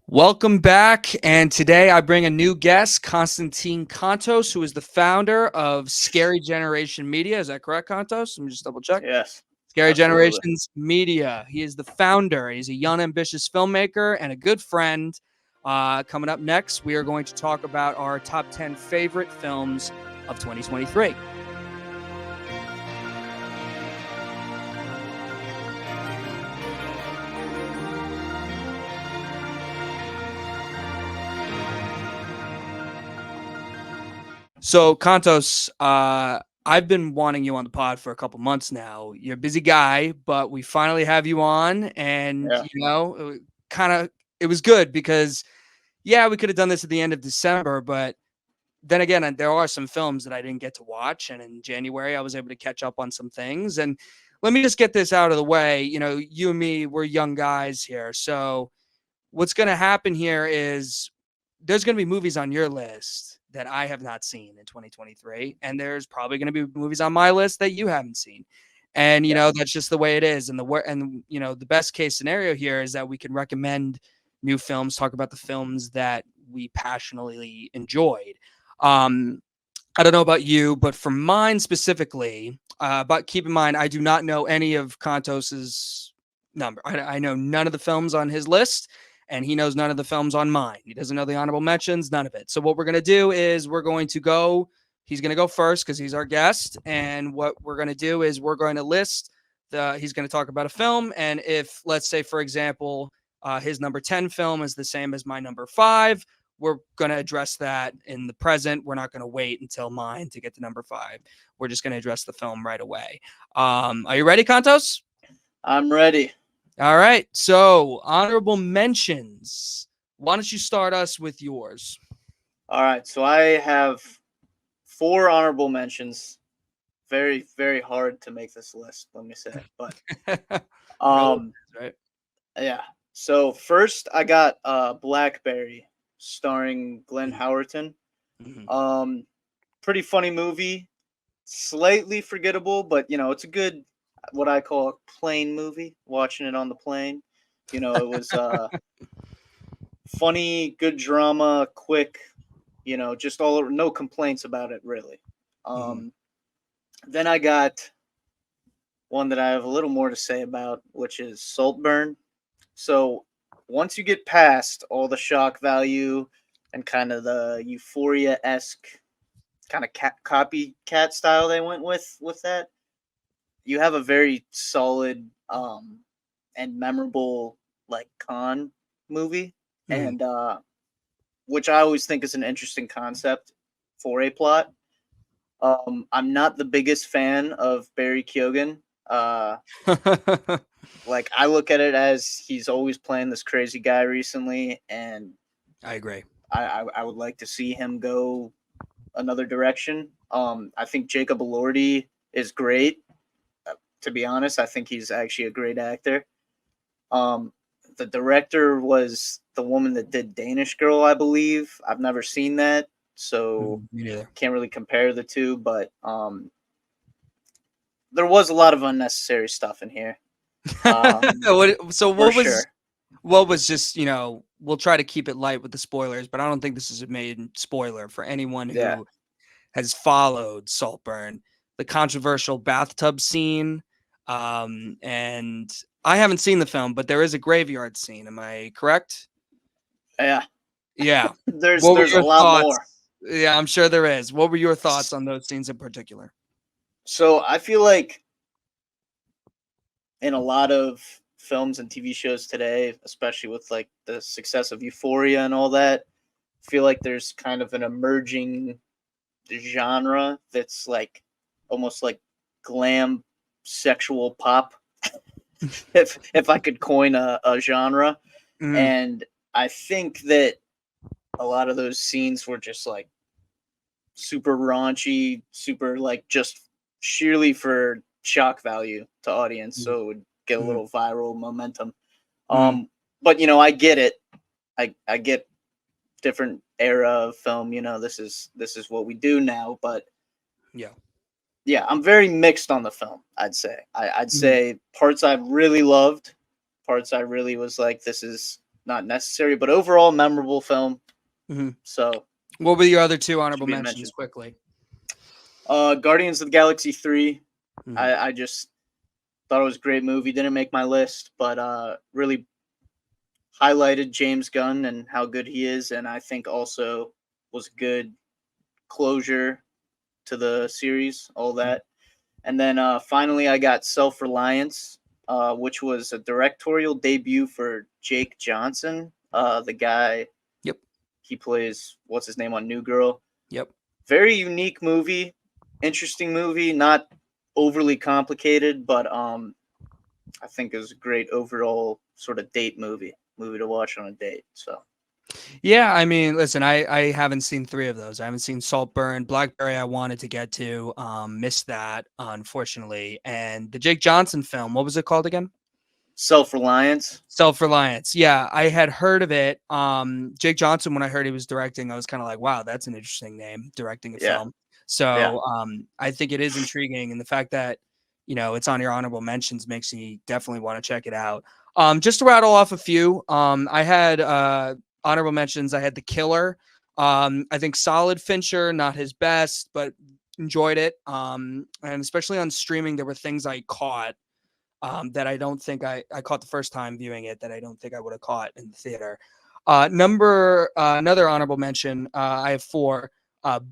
Welcome back, and today I bring a new guest, Constantine Kontos, who is the founder of Scary Generation Media. Is that correct, Kontos? Let me just double check. Yes, Scary absolutely. Generations Media. He is the founder. He's a young, ambitious filmmaker and a good friend. Coming up next, we are going to talk about our top 10 favorite films of 2023. So, Kontos, I've been wanting you on the pod for a couple months now. You're a busy guy, but we finally have you on, and Yeah. it was good because yeah, we could have done this at the end of December, but then again, there are some films that I didn't get to watch, and in January I was able to catch up on some things. And let me just get this out of the way. You know, you and me, we're young guys here, so what's going to happen here is there's going to be movies on your list that I have not seen in 2023, and there's probably going to be movies on my list that you haven't seen. And Yeah. that's just the way it is. And the best case scenario here is that we can recommend new films, talk about the films that we passionately enjoyed. Um, I don't know about you, but for mine specifically, but keep in mind, I do not know any of Kontos's number. I know none of the films on his list, and he knows none of the films on mine. He doesn't know the honorable mentions, none of it. So what we're going to do is he's going to go first because he's our guest. And what we're going to do is we're going to he's going to talk about a film. And if, let's say, for example, his number 10 film is the same as my number 5, we're going to address that in the present. We're not going to wait until mine to get to number 5. We're just going to address the film right away. Are you ready, Kontos? I'm ready. All right. So, honorable mentions. Why don't you start us with yours? All right. So I have 4 honorable mentions. Very, very hard to make this list, let me say. But Right? yeah. So first I got Blackberry starring Glenn Howerton. Mm-hmm. Pretty funny movie. Slightly forgettable, but it's a good what I call a plane movie, watching it on the plane. It was funny, good drama, quick, just all no complaints about it really. Mm-hmm. Then I got one that I have a little more to say about, which is Saltburn. So once you get past all the shock value and kind of the Euphoria esque kind of copycat style they went with that, you have a very solid and memorable like con movie, Mm-hmm. and which I always think is an interesting concept for a plot. I'm not the biggest fan of Barry Keoghan. Like I look at it as he's always playing this crazy guy recently, and I agree. I would like to see him go another direction. I think Jacob Elordi is great. To be honest, I think he's actually a great actor. Um, the director was the woman that did Danish Girl, I believe. I've never seen that, so Me neither. can't really compare the two. But there was a lot of unnecessary stuff in here. For sure. What was just, we'll try to keep it light with the spoilers, but I don't think this is a main spoiler for anyone Yeah. who has followed Saltburn. The controversial bathtub scene, and I haven't seen the film, but there is a graveyard scene. Am I correct? Yeah. Yeah. There's What were a your lot thoughts? more. Yeah, I'm sure there is. What were your thoughts on those scenes in particular? So I feel like in a lot of films and TV shows today, especially with like the success of Euphoria and all that, I feel like there's kind of an emerging genre that's like almost like glam sexual pop, if I could coin a genre. Mm, And I think that a lot of those scenes were just like super raunchy, super like just sheerly for shock value to audience, mm, so it would get a mm, little viral momentum. mm. But I get it. I get different era of film. This is what we do now. But Yeah. yeah, I'm very mixed on the film. I'd say. I'd Mhm. say parts I really loved, parts I really was like, this is not necessary, but overall memorable film. Mhm. So What were your other two should honorable be mentions mentioned. quickly? Guardians of the Galaxy 3. Mhm. I just thought it was a great movie. Didn't make my list, but really highlighted James Gunn and how good he is, and I think also was good closure to the series, all that. And then finally, I got Self Reliance, which was a directorial debut for Jake Johnson, the guy. Yep. He plays what's his name on New Girl. Yep. Very unique movie, interesting movie, not overly complicated, but I think it was a great overall sort of date movie to watch on a date. So Yeah, I mean, listen, I haven't seen three of those. I haven't seen Saltburn, Blackberry. I wanted to get to, missed that unfortunately. And the Jake Johnson film, what was it called again? Self Reliance. Self Reliance. Yeah, I had heard of it. Jake Johnson, when I heard he was directing, I was kind of like, wow, that's an interesting name, directing a Yeah, film. yeah, So I think it is intriguing, and the fact that it's on your honorable mentions makes me definitely want to check it out. Just to rattle off a few, I had honorable mentions. I had The Killer. I think solid Fincher, not his best, but enjoyed it. And especially on streaming, there were things I caught that I don't think I caught the first time viewing it that I don't think I would have caught in the theater. Another honorable mention, I have four.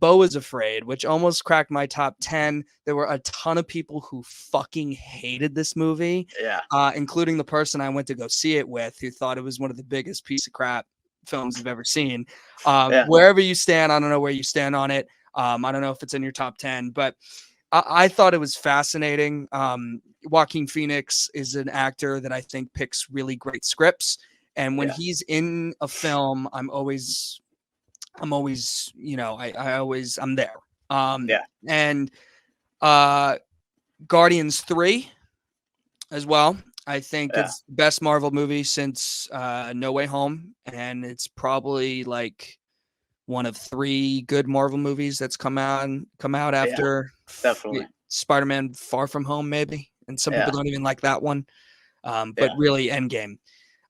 Beau is Afraid, which almost cracked my top 10. There were a ton of people who fucking hated this movie, yeah, including the person I went to go see it with, who thought it was one of the biggest piece of crap films you've ever seen. yeah, Wherever you stand, I don't know where you stand on it. I don't know if it's in your top 10, but I thought it was fascinating. Joaquin Phoenix is an actor that I think picks really great scripts. And when yeah, he's in a film, I'm always, I'm there. yeah, And Guardians 3 as well. I think yeah, it's the best Marvel movie since No Way Home. And it's probably like one of three good Marvel movies that's come out yeah, after definitely. Spider-Man Far From Home, maybe. And some people Yeah, don't even like that one. But yeah, really Endgame.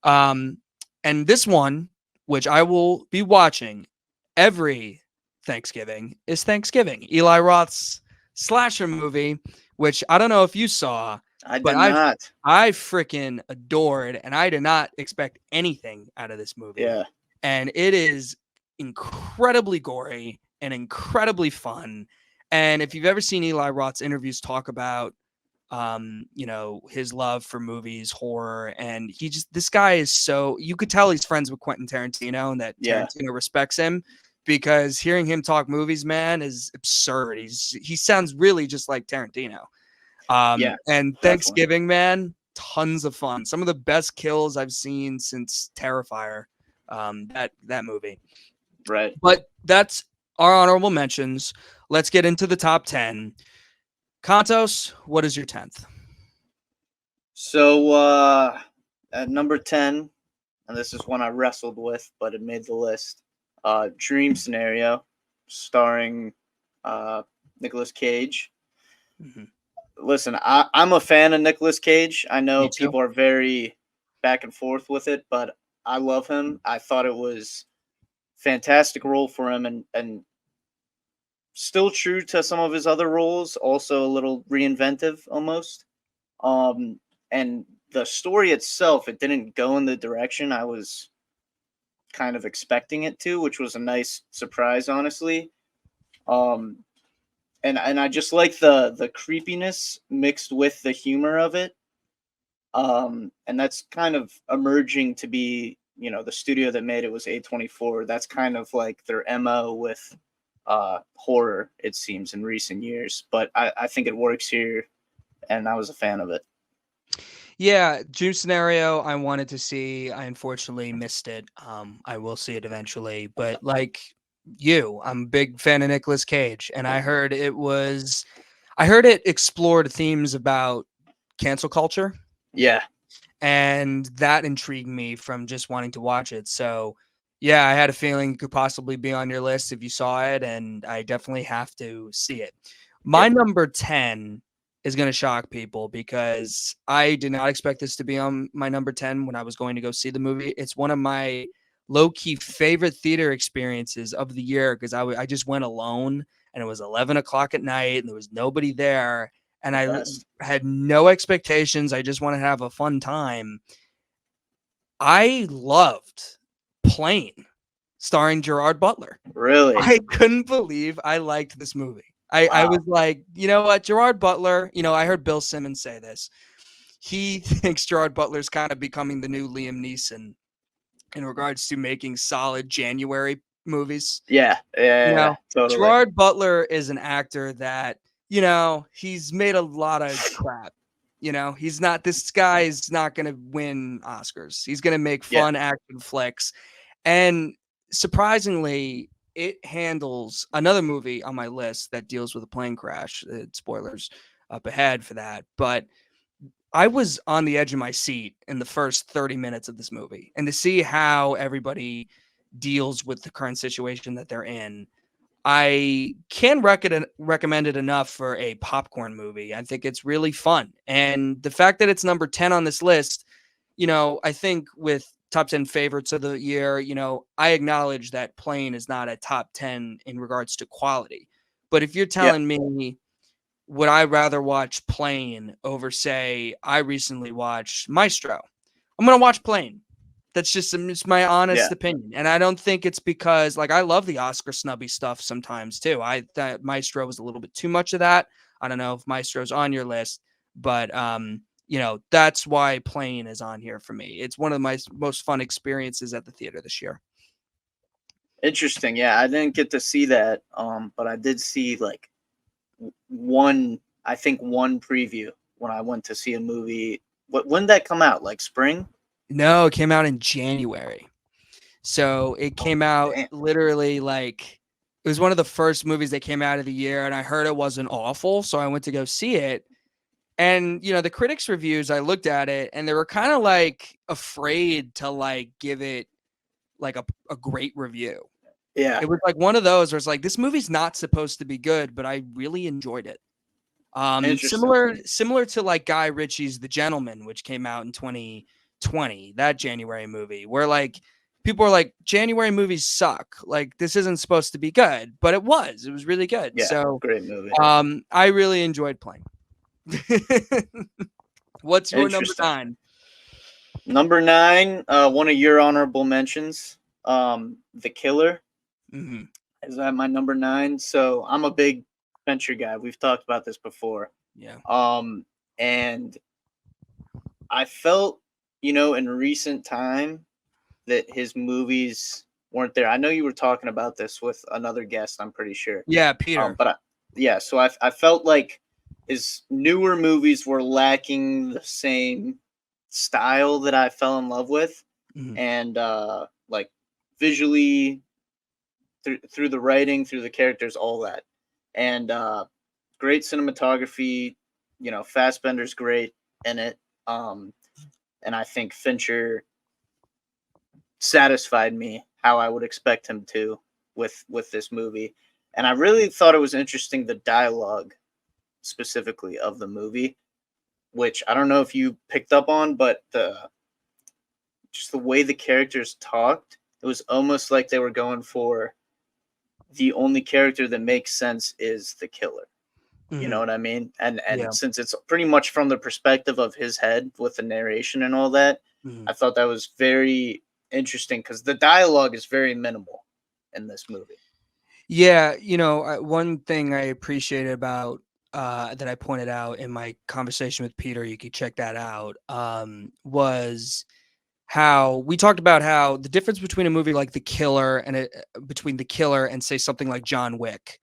Um, and this one, which I will be watching every Thanksgiving, is Thanksgiving. Eli Roth's slasher movie, which I don't know if you saw, I but did I not. I freaking adored, and I did not expect anything out of this movie. Yeah, And it is incredibly gory and incredibly fun. And if you've ever seen Eli Roth's interviews talk about his love for movies, horror, and this guy is so, you could tell he's friends with Quentin Tarantino and that yeah, Tarantino respects him, because hearing him talk movies, man, is absurd. He sounds really just like Tarantino. yeah, And definitely. Thanksgiving, man, tons of fun. Some of the best kills I've seen since Terrifier. That movie. Right. But that's our honorable mentions. Let's get into the top 10. Kontos, what is your 10th? So at number 10, and this is one I wrestled with, but it made the list. Dream Scenario, starring Nicolas Cage. Mm-hmm. Listen, I'm a fan of Nicolas Cage. I know Me too. people are very back and forth with it, but I love him. I thought it was fantastic role for him, and still true to some of his other roles, also a little reinventive almost. Um, and the story itself, it didn't go in the direction I was kind of expecting it to, which was a nice surprise, honestly. Um, and I just like the creepiness mixed with the humor of it. And that's kind of emerging to be, the studio that made it was A24. That's kind of like their MO with horror, it seems, in recent years. But I think it works here, and I was a fan of it. Yeah, Dream Scenario I wanted to see. I unfortunately missed it. I will see it eventually. But like you, I'm a big fan of Nicolas Cage, and I heard it explored themes about cancel culture, Yeah, and that intrigued me from just wanting to watch it. So yeah, I had a feeling it could possibly be on your list if you saw it, and I definitely have to see it. My yep. number 10 is going to shock people because I did not expect this to be on my number 10 when I was going to go see the movie. It's one of my low-key favorite theater experiences of the year because I just went alone and it was 11 o'clock at night and there was nobody there. And I Best. had no expectations. I just wanted to have a fun time. I loved Plane, starring Gerard Butler. Really? I couldn't believe I liked this movie. I Wow. was like, you know what, Gerard Butler, I heard Bill Simmons say this. He thinks Gerard Butler's kind of becoming the new Liam Neeson in regards to making solid January movies. Yeah. You Yeah. know, Totally. Gerard Butler is an actor that, he's made a lot of crap. This guy is not going to win Oscars. He's going to make Yeah. fun action flicks. And surprisingly, it handles another movie on my list that deals with a plane crash. Spoilers up ahead for that. But I was on the edge of my seat in the first 30 minutes of this movie. And to see how everybody deals with the current situation that they're in, I can recommend it enough for a popcorn movie. I think it's really fun. And the fact that it's number 10 on this list, I think with top 10 favorites of the year, I acknowledge that Plane is not a top 10 in regards to quality. But if you're Yeah. telling me, would I rather watch Plane over, say, I recently watched Maestro? I'm going to watch Plane. That's just it's my honest Yeah. opinion. And I don't think it's because, like, I love the Oscar snubby stuff sometimes too. I thought Maestro was a little bit too much of that. I don't know if Maestro's on your list, but that's why Plane is on here for me. It's one of my most fun experiences at the theater this year. Interesting. Yeah, I didn't get to see that. But I did see like one preview when I went to see a movie. When did that come out? Like spring? No, it came out in January. So it came out Damn. literally like it was one of the first movies that came out of the year, and I heard it wasn't awful, so I went to go see it. And the critics' reviews, I looked at it, and they were kind of like afraid to like give it like a great review. Yeah. It was like one of those where it's like this movie's not supposed to be good, but I really enjoyed it. Interesting. Similar to like Guy Ritchie's The Gentleman, which came out in 2020, that January movie, where like people are like, January movies suck. Like this isn't supposed to be good, but it was. It was really good. Yeah. So Great movie. I really enjoyed Plane. What's your number Interesting. 9? Number 9, one of your honorable mentions, The Killer, Mm-hmm. is at my number 9. So I'm a big Fincher guy. We've talked about this before. Yeah. And I felt, in recent time that his movies weren't there. I know you were talking about this with another guest, I'm pretty sure. Yeah, Peter. So I felt like his newer movies were lacking the same style that I fell in love with, Mhm. and like visually, through the writing, through the characters, all that, and great cinematography. Fassbender's great in it, and I think Fincher satisfied me how I would expect him to with this movie, and I really thought it was interesting, the dialogue specifically of the movie, which I don't know if you picked up on, but just the way the characters talked, it was almost like they were going for the only character that makes sense is the killer. You know what I mean? And Yeah. since it's pretty much from the perspective of his head with the narration and all that, Mhm. I thought that was very interesting because the dialogue is very minimal in this movie. Yeah, one thing I appreciated about that I pointed out in my conversation with Peter, you could check that out, was how we talked about how the difference between a movie like The Killer and between The Killer and say something like John Wick,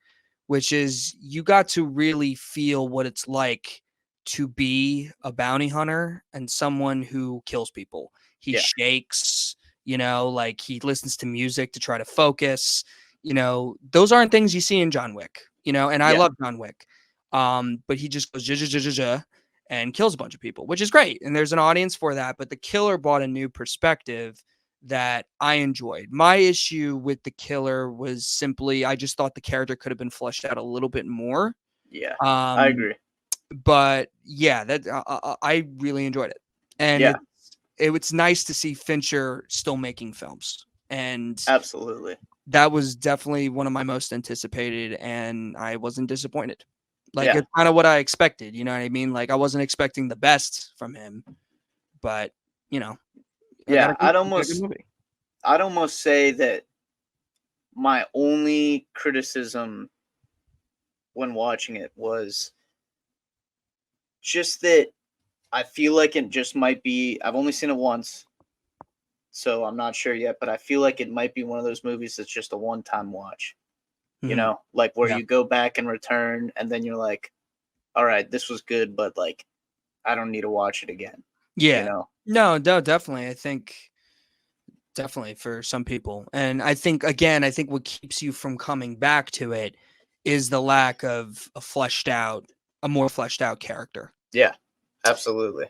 which is you got to really feel what it's like to be a bounty hunter and someone who kills people. He Yeah. shakes, like he listens to music to try to focus. Those aren't things you see in John Wick, and I Yeah. love John Wick. But he just goes and kills a bunch of people, which is great. And there's an audience for that. But The Killer brought a new perspective that I enjoyed. My issue with The Killer was simply I just thought the character could have been fleshed out a little bit more. Yeah. I agree. but yeah, that I really enjoyed it, and Yeah, it's nice to see Fincher still making films, and absolutely. that was definitely one of my most anticipated, and I wasn't disappointed. Like, Yeah, it's kind of what I expected, you know what I mean? Like, I wasn't expecting the best from him, but you know, yeah. I got a good movie. I'd almost say that my only criticism when watching it was just that I feel like it just might be. I've only seen it once, so I'm not sure yet. But I feel like it might be one of those movies that's just a one-time watch. You Mhm. know, like where Yeah. you go back and return, and then you're like, "All right, this was good, but like, I don't need to watch it again." You Yeah. know? No, definitely. I think definitely for some people. And I think again, I think what keeps you from coming back to it is the lack of a more fleshed out character. Yeah, absolutely.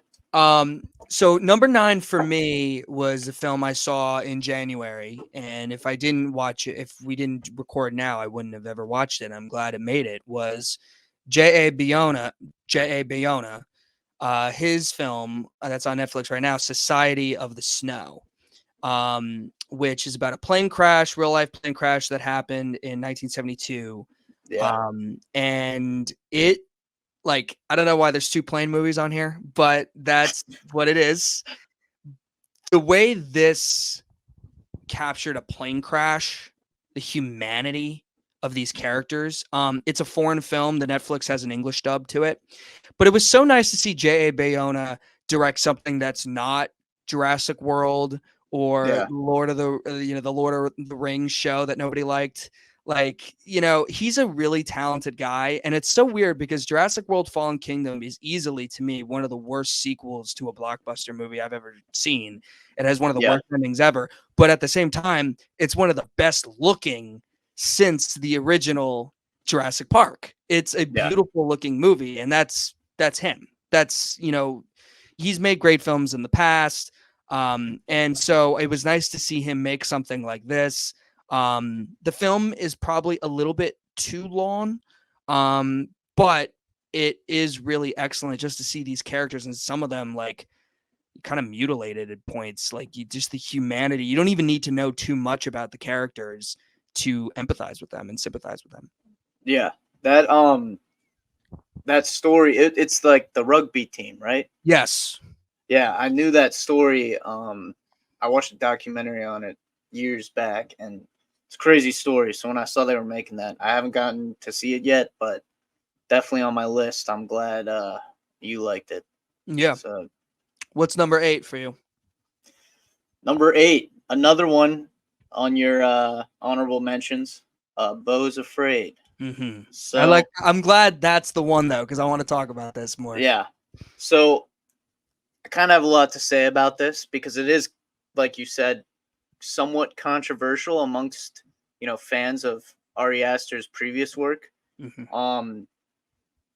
So number 9 for me was a film I saw in January, and if I didn't watch it, if we didn't record now, I wouldn't have ever watched it. I'm glad it made it. Was J.A. Bayona, J.A. Bayona, his film that's on Netflix right now, Society of the Snow, which is about a plane crash, real life plane crash that happened in 1972. Yeah, And it, like, I don't know why there's 2 plane movies on here, but that's what it is. The way this captured a plane crash, the humanity of these characters. It's a foreign film. The Netflix has an English dub to it, but it was so nice to see J.A. Bayona direct something that's not Jurassic World or yeah, Lord of the the Lord of the Rings show that nobody liked. Like, he's a really talented guy, and it's so weird because Jurassic World Fallen Kingdom is easily, to me, one of the worst sequels to a blockbuster movie I've ever seen. It has one of the yeah, worst endings ever, but at the same time, it's one of the best looking since the original Jurassic Park. It's a yeah, beautiful looking movie, and that's him. That's, he's made great films in the past. And so it was nice to see him make something like this. The film is probably a little bit too long, but it is really excellent just to see these characters, and some of them, like, kind of mutilated at points. Like, just the humanity. You don't even need to know too much about the characters to empathize with them and sympathize with them. yeah. That that story. It's like the rugby team, right? Yes. Yeah, I knew that story. I watched a documentary on it years back, and it's a crazy story. So when I saw they were making that, I haven't gotten to see it yet, but definitely on my list. I'm glad you liked it. Yeah. So What's number 8 for you? number 8, another one on your honorable mentions. Bo's Afraid. Mm-hmm. So I'm glad that's the one though, because I want to talk about this more. yeah, so I kind of have a lot to say about this because it is, like you said, somewhat controversial amongst fans of Ari Aster's previous work. Mm-hmm. Um,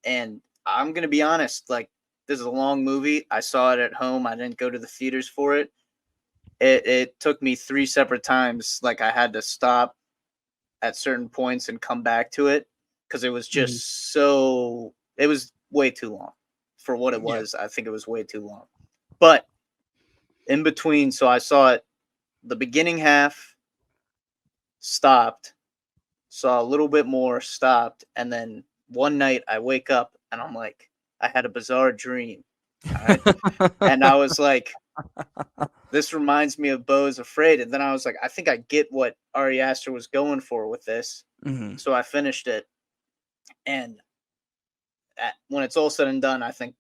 and I'm gonna be honest, like this is a long movie. I saw it at home. I didn't go to the theaters for it. It took me 3 separate times. Like I had to stop at certain points and come back to it because it was Mm-hmm. just so. It was way too long for what it Yeah. was. I think it was way too long. But in between, so I saw it the beginning half, stopped, saw a little bit more, stopped, and then one night I wake up and I'm like, I had a bizarre dream. All right. And I was like, this reminds me of Bo's Afraid. And then I was like, I think I get what Ari Aster was going for with this. Mm-hmm. So I finished it. And when it's all said and done, I think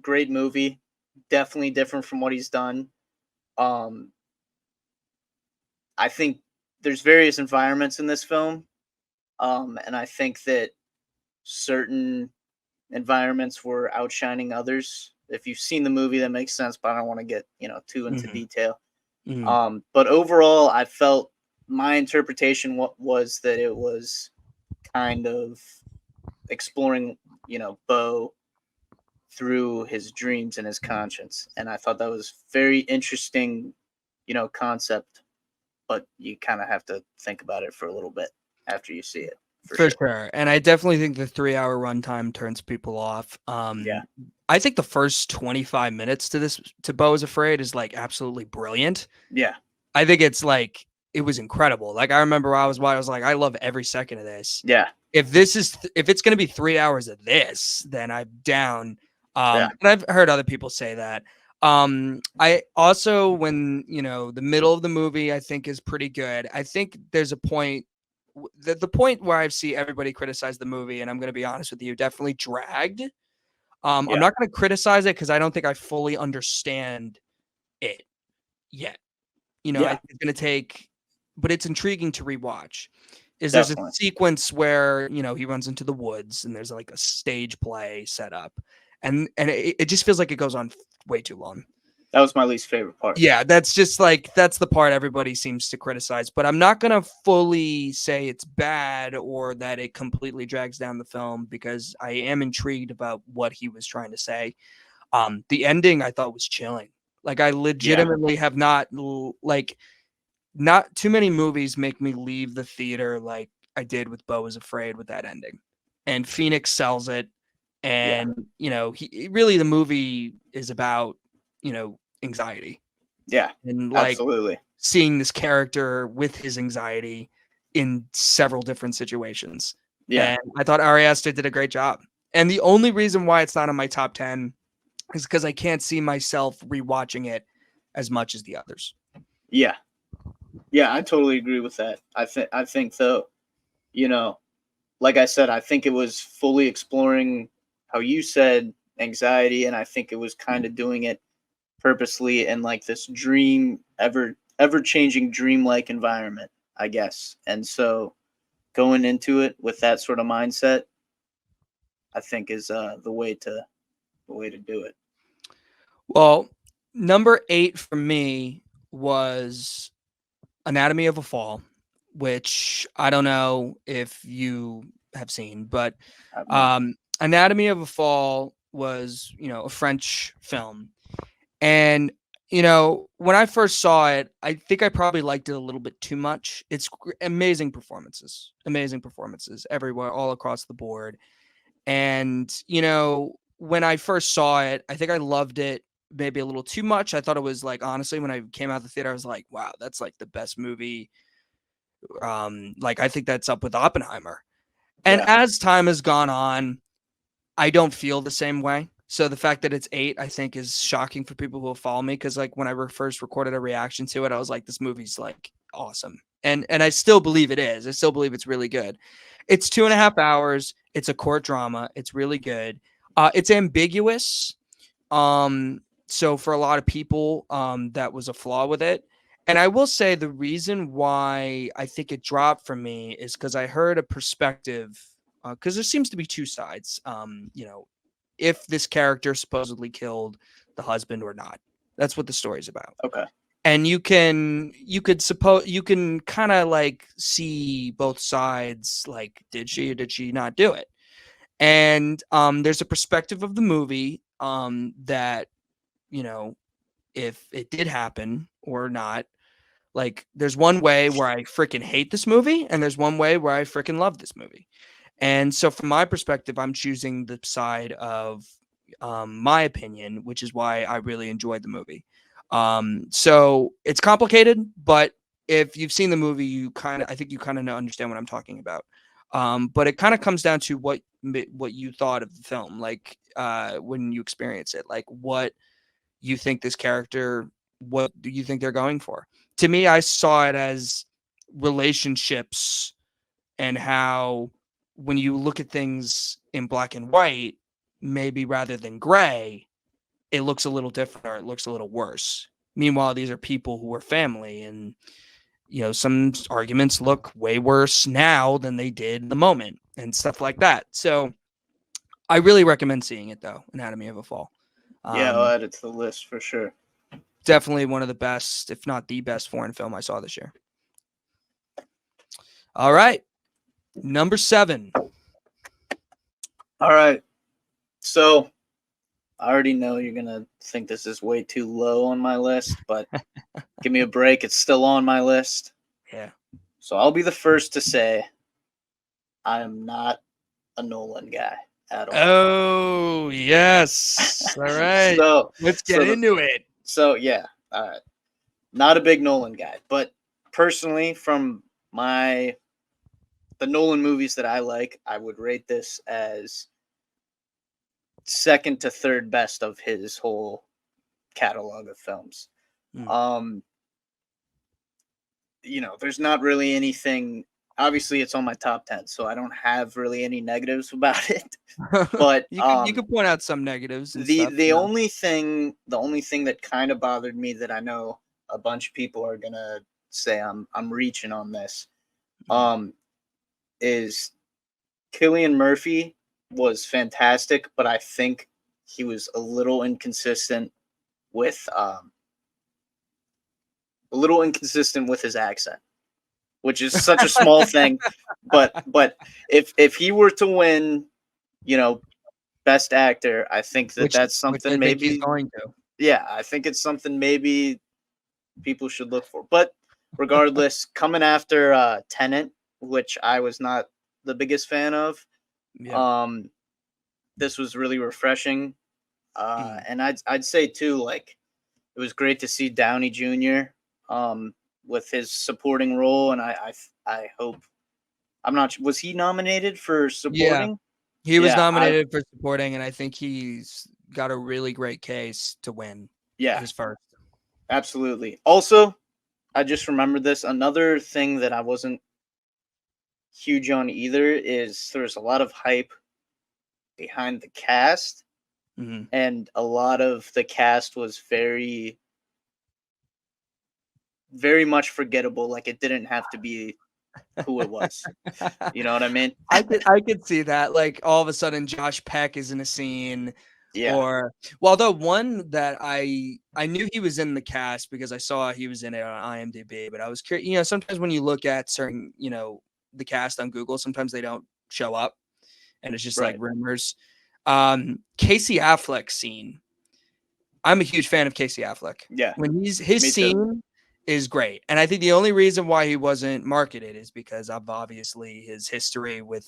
great movie. Definitely different from what he's done. Um, I think there's various environments in this film. And I think that certain environments were outshining others. If you've seen the movie, that makes sense, but I don't want to get too into Mm-hmm. detail. Mm-hmm. But overall, I felt my interpretation was that it was kind of exploring, Bo through his dreams and his conscience, and I thought that was very interesting, concept. But you kind of have to think about it for a little bit after you see it. For sure. And I definitely think the 3-hour runtime turns people off. Yeah. I think the first 25 minutes to Beau is Afraid is like absolutely brilliant. Yeah. I think it's like it was incredible. Like I remember I was like, I love every second of this. Yeah. If it's gonna be 3 hours of this, then I'm down. Yeah. And I've heard other people say that. I also, when the middle of the movie I think is pretty good. I think there's a point, the point where I see everybody criticize the movie, and I'm gonna be honest with you, definitely dragged. I'm Yeah. not gonna criticize it because I don't think I fully understand it yet. Yeah. It's gonna take, but it's intriguing to rewatch. There's a Definitely. sequence where he runs into the woods and there's like a stage play set up, and it just feels like it goes on way too long. That was my least favorite part. Yeah, that's just like that's the part everybody seems to criticize, but I'm not gonna fully say it's bad or that it completely drags down the film because I am intrigued about what he was trying to say. The ending I thought was chilling. Like I legitimately have not too many movies make me leave the theater like I did with Beau is Afraid with that ending. And Phoenix sells it. And, the movie is about, anxiety Yeah. and like Absolutely. seeing this character with his anxiety in several different situations. Yeah. And I thought Ari Aster did a great job. And the only reason why it's not in my top 10 is because I can't see myself rewatching it as much as the others. Yeah. Yeah, I totally agree with that. I think though, like I said, I think it was fully exploring how you said anxiety, and I think it was kind of doing it purposely in like this dream, ever changing dreamlike environment, I guess. And so going into it with that sort of mindset, I think is the way to do it. Well, number 8 for me was Anatomy of a Fall, which I don't know if you have seen, but Anatomy of a Fall was, a French film. And, when I first saw it, I think I probably liked it a little bit too much. It's amazing performances everywhere, all across the board. And, when I first saw it, I think I loved it maybe a little too much. I thought it was like, honestly, when I came out of the theater, I was like, wow, that's like the best movie. Like I think that's up with Oppenheimer. And as time has gone on, I don't feel the same way. So the fact that it's 8, I think, is shocking for people who will follow me. Because like when I first recorded a reaction to it, I was like, this movie's like awesome. And I still believe it is. I still believe it's really good. It's 2.5 hours. It's a court drama. It's really good. It's ambiguous. So for a lot of people, that was a flaw with it. And I will say the reason why I think it dropped for me is because I heard a perspective, because there seems to be two sides. If this character supposedly killed the husband or not. That's what the story's about. Okay. And you can kind of like see both sides. Like, did she or did she not do it? And there's a perspective of the movie that if it did happen or not. Like, there's one way where I freaking hate this movie, and there's one way where I freaking love this movie. And so, from my perspective, I'm choosing the side of my opinion, which is why I really enjoyed the movie. So it's complicated, but if you've seen the movie, I think you kind of understand what I'm talking about. But it kind of comes down to what you thought of the film, like when you experience it, like what you think this character, what do you think they're going for? To me, I saw it as relationships and how when you look at things in black and white, maybe rather than gray, it looks a little different or it looks a little worse. Meanwhile, these are people who are family, and some arguments look way worse now than they did in the moment and stuff like that. So I really recommend seeing it though, Anatomy of a Fall. Yeah, I'll add it to the list for sure. Definitely one of the best, if not the best, foreign film I saw this year. All right. Number 7. All right. So I already know you're going to think this is way too low on my list, but give me a break. It's still on my list. Yeah. So I'll be the first to say I am not a Nolan guy at all. Oh, yes. All right. so Let's get so the into it. so yeah, all right. Not a big Nolan guy, but personally, from the Nolan movies that I like, I would rate this as second to third best of his whole catalog of films. Mm. Um, there's not really anything. Obviously, it's on my top 10, so I don't have really any negatives about it. But you could point out some negatives and the stuff. the only thing that kind of bothered me, that I know a bunch of people are gonna say I'm reaching on this, Mm. is Cillian Murphy was fantastic, but I think he was with a little inconsistent with his accent, which is such a small thing. But if he were to win, you know, best actor, I think that's Which I something think he's maybe. going to. Yeah, I think it's something maybe people should look for. But regardless, coming after Tenant, which I was not the biggest fan of, Yeah. um, this was really refreshing. Mm. And I'd say too, like, it was great to see Downey Jr. With his supporting role, and I hope, I'm not, was he nominated for Yeah. supporting? He was Yeah, nominated for supporting, and I think he's got a really great case to win yeah, his first. absolutely. Also, I just remembered this. Another thing that I wasn't huge on either is there's a lot of hype behind the cast, Mm-hmm. and a lot of the cast was very, very much forgettable. Like, it didn't have to be who it was. You know what I mean? I could see that. Like all of a sudden Josh Peck is in a scene, Yeah, or well, the one that I knew he was in the cast because I saw he was in it on IMDb, but I was curious, sometimes when you look at certain, the cast on Google, sometimes they don't show up and it's just like right. rumors. Casey Affleck scene. I'm a huge fan of Casey Affleck. Yeah, When his me too. scene is great. And I think the only reason why he wasn't marketed is because of obviously his history with,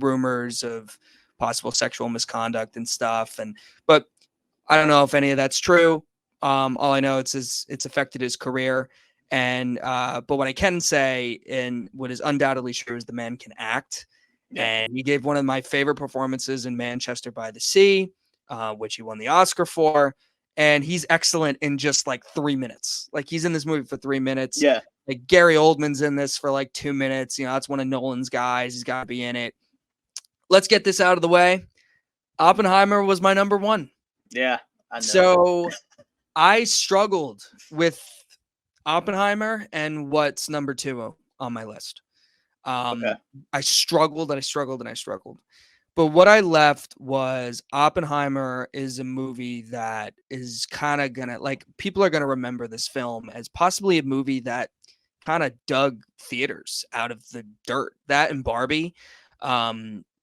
rumors of possible sexual misconduct and stuff. But I don't know if any of that's true. All I know it's affected his career. And but what I can say, and what is undoubtedly true, is the man can act. Yeah, And he gave one of my favorite performances in Manchester by the Sea, which he won the Oscar for. And he's excellent in just like 3 minutes. Like he's in this movie for 3 minutes. yeah, Like Gary Oldman's in this for like 2 minutes. That's one of Nolan's guys. He's got to be in it. Let's get this out of the way. Oppenheimer was my number one. yeah. I know. So I struggled with Oppenheimer and what's number two on my list. Okay. I struggled and I struggled and I struggled. But what I left was Oppenheimer is a movie that is kind of gonna, like, people are gonna remember this film as possibly a movie that kind of dug theaters out of the dirt. That and Barbie.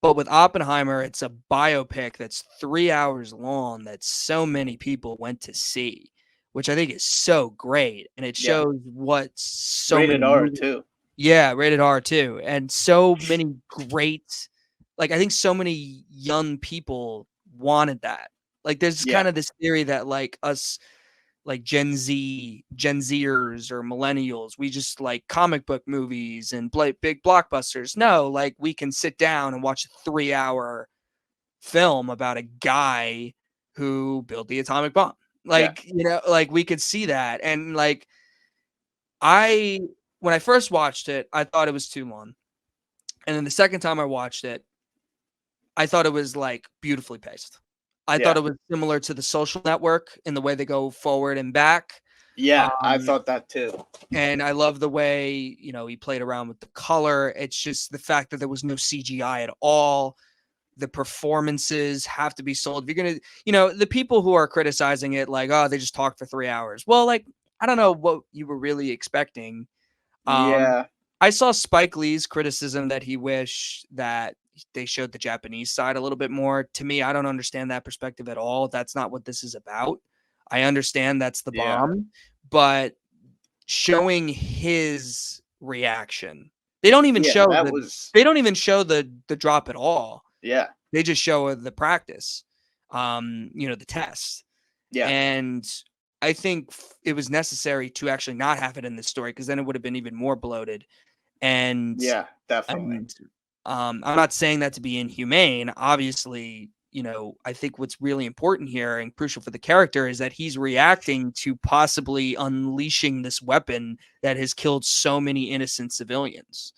But with Oppenheimer, it's a biopic that's 3 hours long that so many people went to see, which I think is so great. And it Yeah. shows what so Rated many R movies. too. Yeah, rated R too. And so many great, like, I think so many young people wanted that. Like there's Yeah. kind of this theory that like us, like Gen Zers or millennials, we just like comic book movies and big blockbusters. No, like we can sit down and watch a 3 hour film about a guy who built the atomic bomb. Yeah. Like, like we could see that. And like I when I first watched it, I thought it was too long. And then the second time I watched it, I thought it was like beautifully paced. I thought Yeah. it was similar to The Social Network in the way they go forward and back. Yeah. I Um, thought that too. and I love the way, he played around with the color. It's just the fact that there was no CGI at all. The performances have to be sold. If you're going to, the people who are criticizing it, like, oh, they just talked for 3 hours. Well, like, I don't know what you were really expecting. Um, Yeah. I saw Spike Lee's criticism that he wished that they showed the Japanese side a little bit more. To me, I don't understand that perspective at all. That's not what this is about. I understand that's the Yeah. bomb, but showing his reaction They don't even Yeah, show that the was they don't even show the drop at all. yeah. They just show the practice, the test. Yeah. And I think it was necessary to actually not have it in this story because then it would have been even more bloated. And Yeah, definitely. and I'm not saying that to be inhumane. Obviously, I think what's really important here and crucial for the character is that he's reacting to possibly unleashing this weapon that has killed so many innocent civilians.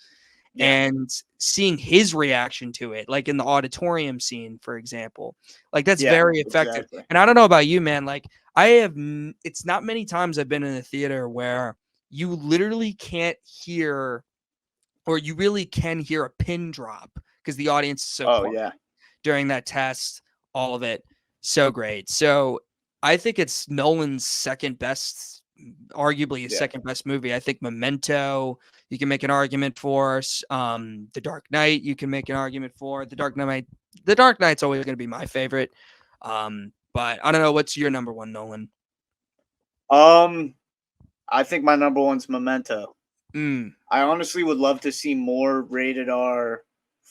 Yeah. And seeing his reaction to it, like in the auditorium scene, for example, like that's Yeah, very effective. exactly. And I don't know about you, man. Like it's not many times I've been in a theater where you literally can't hear, or you really can hear a pin drop because the audience is so Oh, quiet yeah. during that test. All of it, so great. So I think it's Nolan's second best, arguably his Yeah. second best movie. I think Memento, you can make an argument for. The Dark Knight, you can make an argument for. The Dark Knight. The Dark Knight's always going to be my favorite. But I don't know. What's your number one, Nolan? I think my number one's Memento. Mm, I honestly would love to see more rated R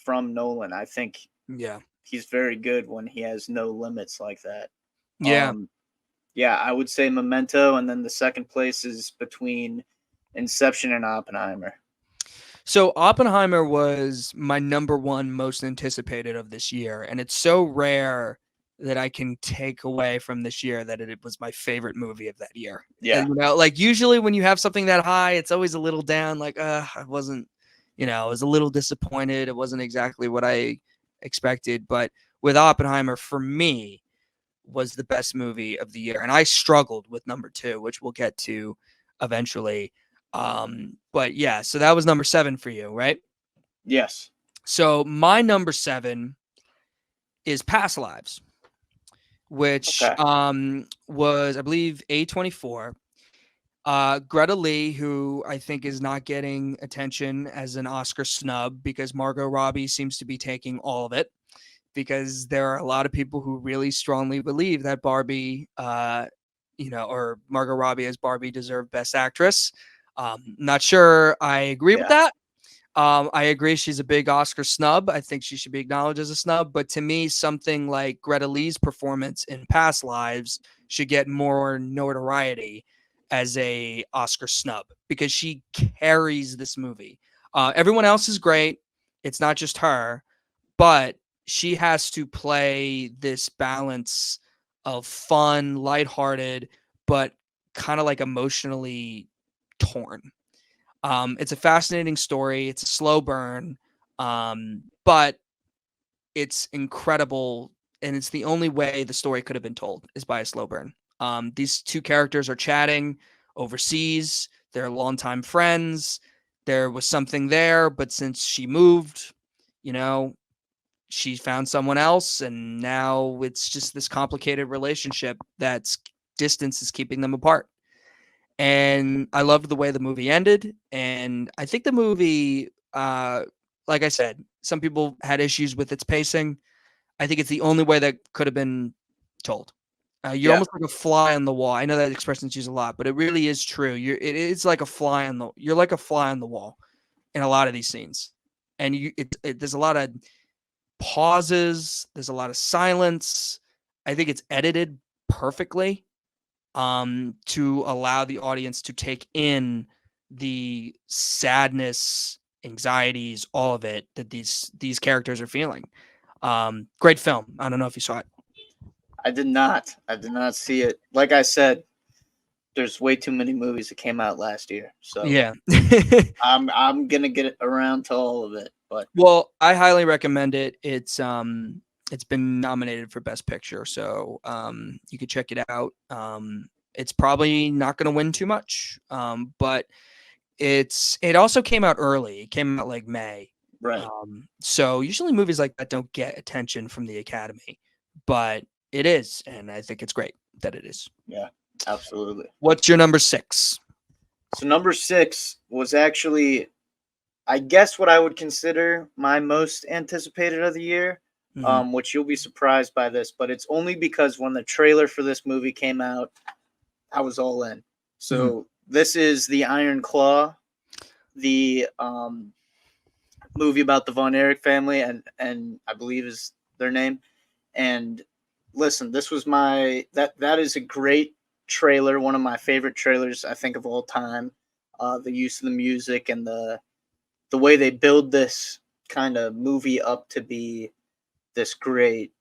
from Nolan. I think yeah. he's very good when he has no limits like that. Yeah. Yeah, I would say Memento, and then the second place is between Inception and Oppenheimer. So Oppenheimer was my number one most anticipated of this year, and it's so rare that I can take away from this year that it was my favorite movie of that year. Yeah. And like usually when you have something that high, it's always a little down. Like, I wasn't, I was a little disappointed. It wasn't exactly what I expected. But with Oppenheimer, for me, was the best movie of the year, and I struggled with number two, which we'll get to eventually. But yeah, so that was number 7 for you, right? Yes. So my number 7 is Past Lives, which Okay. was, I believe, A24. Greta Lee, who I think is not getting attention as an Oscar snub because Margot Robbie seems to be taking all of it, because there are a lot of people who really strongly believe that Barbie, or Margot Robbie as Barbie deserved Best Actress. Not sure I agree with Yeah. that. I agree she's a big Oscar snub. I think she should be acknowledged as a snub. But to me, something like Greta Lee's performance in Past Lives should get more notoriety as a Oscar snub because she carries this movie. Everyone else is great. It's not just her, but she has to play this balance of fun, lighthearted, but kind of like emotionally torn. It's a fascinating story. It's a slow burn, but it's incredible, and it's the only way the story could have been told is by a slow burn. These two characters are chatting overseas. They're longtime friends. There was something there, but since she moved, she found someone else, and now it's just this complicated relationship that's distance is keeping them apart. And I loved the way the movie ended. And I think the movie, like I said, some people had issues with its pacing. I think it's the only way that could have been told. You're Yeah. almost like a fly on the wall. I know that expression's used a lot, but it really is true. It's like a fly on the. You're like a fly on the wall in a lot of these scenes, and there's a lot of pauses. There's a lot of silence. I think it's edited perfectly to allow the audience to take in the sadness, anxieties, all of it that these characters are feeling. Great film. I don't know if you saw it. I did not. I did not see it. Like I said, there's way too many movies that came out last year. So Yeah. I'm gonna get around to all of it. But Well, I highly recommend it. It's been nominated for Best Picture, so you could check it out. It's probably not going to win too much, but it also came out early. It came out like May. right. So usually movies like that don't get attention from the Academy, but it is, and I think it's great that it is. Yeah, absolutely. What's your number 6? So number 6 was actually, I guess, what I would consider my most anticipated of the year. Mhm. Which you'll be surprised by this, but it's only because when the trailer for this movie came out, I was all in. Mhm. So this is the Iron Claw, the movie about the Von Erich family, and I believe is their name. And listen, this was that is a great trailer, one of my favorite trailers I think of all time. The use of the music and the way they build this kind of movie up to be this great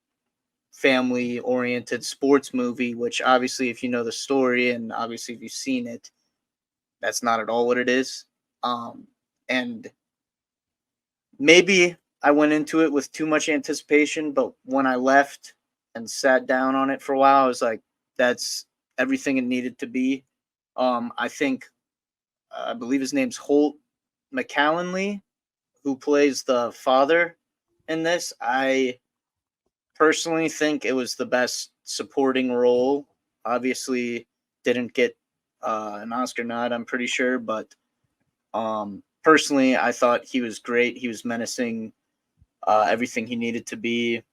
family oriented sports movie, which obviously if you know the story and obviously if you've seen it, that's not at all what it is. And maybe I went into it with too much anticipation, but when I left and sat down on it for a while, I was like, that's everything it needed to be. I think I believe his name's Holt McCallanley, who plays the father in this. I personally think it was the best supporting role. Obviously, didn't get an Oscar nod, I'm pretty sure, but personally, I thought he was great. He was menacing, everything he needed to be.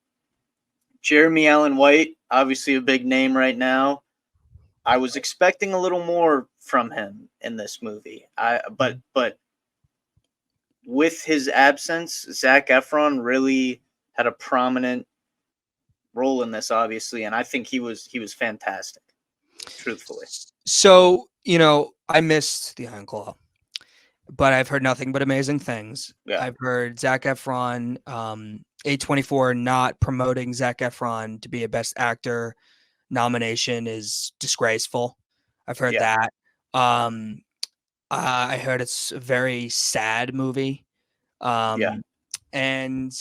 Jeremy Allen White, obviously a big name right now. I was expecting a little more from him in this movie. But with his absence, Zac Efron really had a prominent role in this, obviously, and I think he was fantastic. Truthfully, So, I missed the Iron Claw, but I've heard nothing but amazing things. yeah, I've heard Zac Efron, A24 not promoting Zac Efron to be a Best Actor nomination is disgraceful. I've heard yeah, that. I heard it's a very sad movie. yeah, And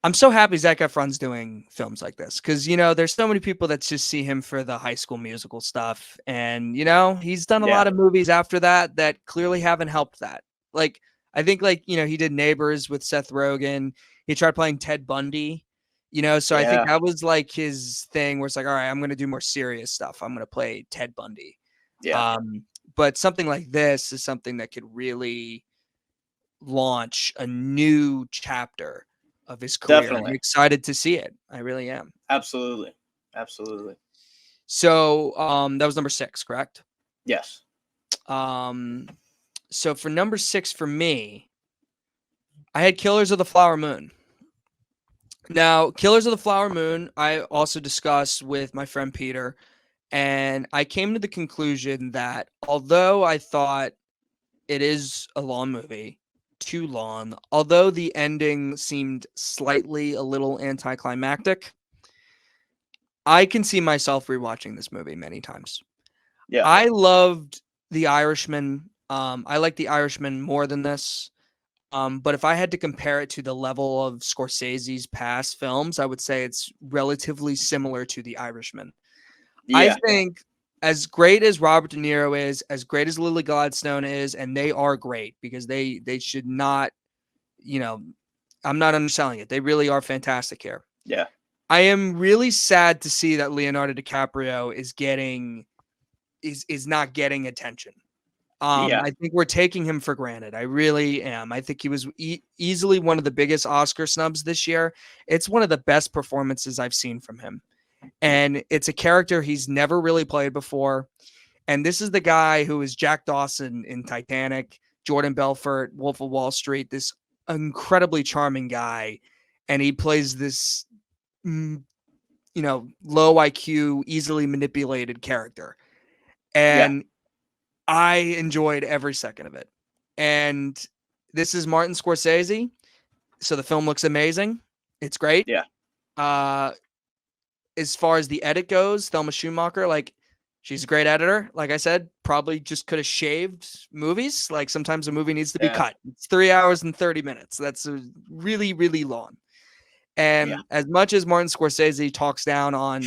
I'm so happy Zac Efron's doing films like this because, there's so many people that just see him for the High School Musical stuff. And, he's done a yeah, lot of movies after that that clearly haven't helped that. Like, I think, he did Neighbors with Seth Rogen. He tried playing Ted Bundy, so I think yeah, that was like his thing where it's like, all right, I'm going to do more serious stuff. I'm going to play Ted Bundy. yeah. But something like this is something that could really launch a new chapter of his career. I'm Definitely, excited to see it. I really am. absolutely, absolutely. So that was number 6, correct? Yes. So for number 6 for me, I had Killers of the Flower Moon. Now, Killers of the Flower Moon, I also discussed with my friend Peter, and I came to the conclusion that although I thought it is a long movie, too long, although the ending seemed slightly a little anticlimactic, I can see myself rewatching this movie many times. Yeah. I loved The Irishman. I like The Irishman more than this. But if I had to compare it to the level of Scorsese's past films, I would say it's relatively similar to The Irishman. I Yeah. think as great as Robert De Niro is, as great as Lily Gladstone is, and they are great because they should not, I'm not underselling it. They really are fantastic here. Yeah. I am really sad to see that Leonardo DiCaprio is not getting attention. Yeah. I think we're taking him for granted. I really am. I think he was easily one of the biggest Oscar snubs this year. It's one of the best performances I've seen from him. And it's a character he's never really played before. And this is the guy who is Jack Dawson in Titanic, Jordan Belfort, Wolf of Wall Street, this incredibly charming guy. And he plays this, low IQ, easily manipulated character. Yeah. And I enjoyed every second of it. And this is Martin Scorsese. So the film looks amazing. It's great. Yeah. Uh, as far as the edit goes, Thelma Schumacher, she's a great editor. Like I said, probably just could have shaved movies. Like sometimes a movie needs to be Yeah. cut. It's 3 hours and 30 minutes. That's really, really long. Yeah. And as much as Martin Scorsese talks down on,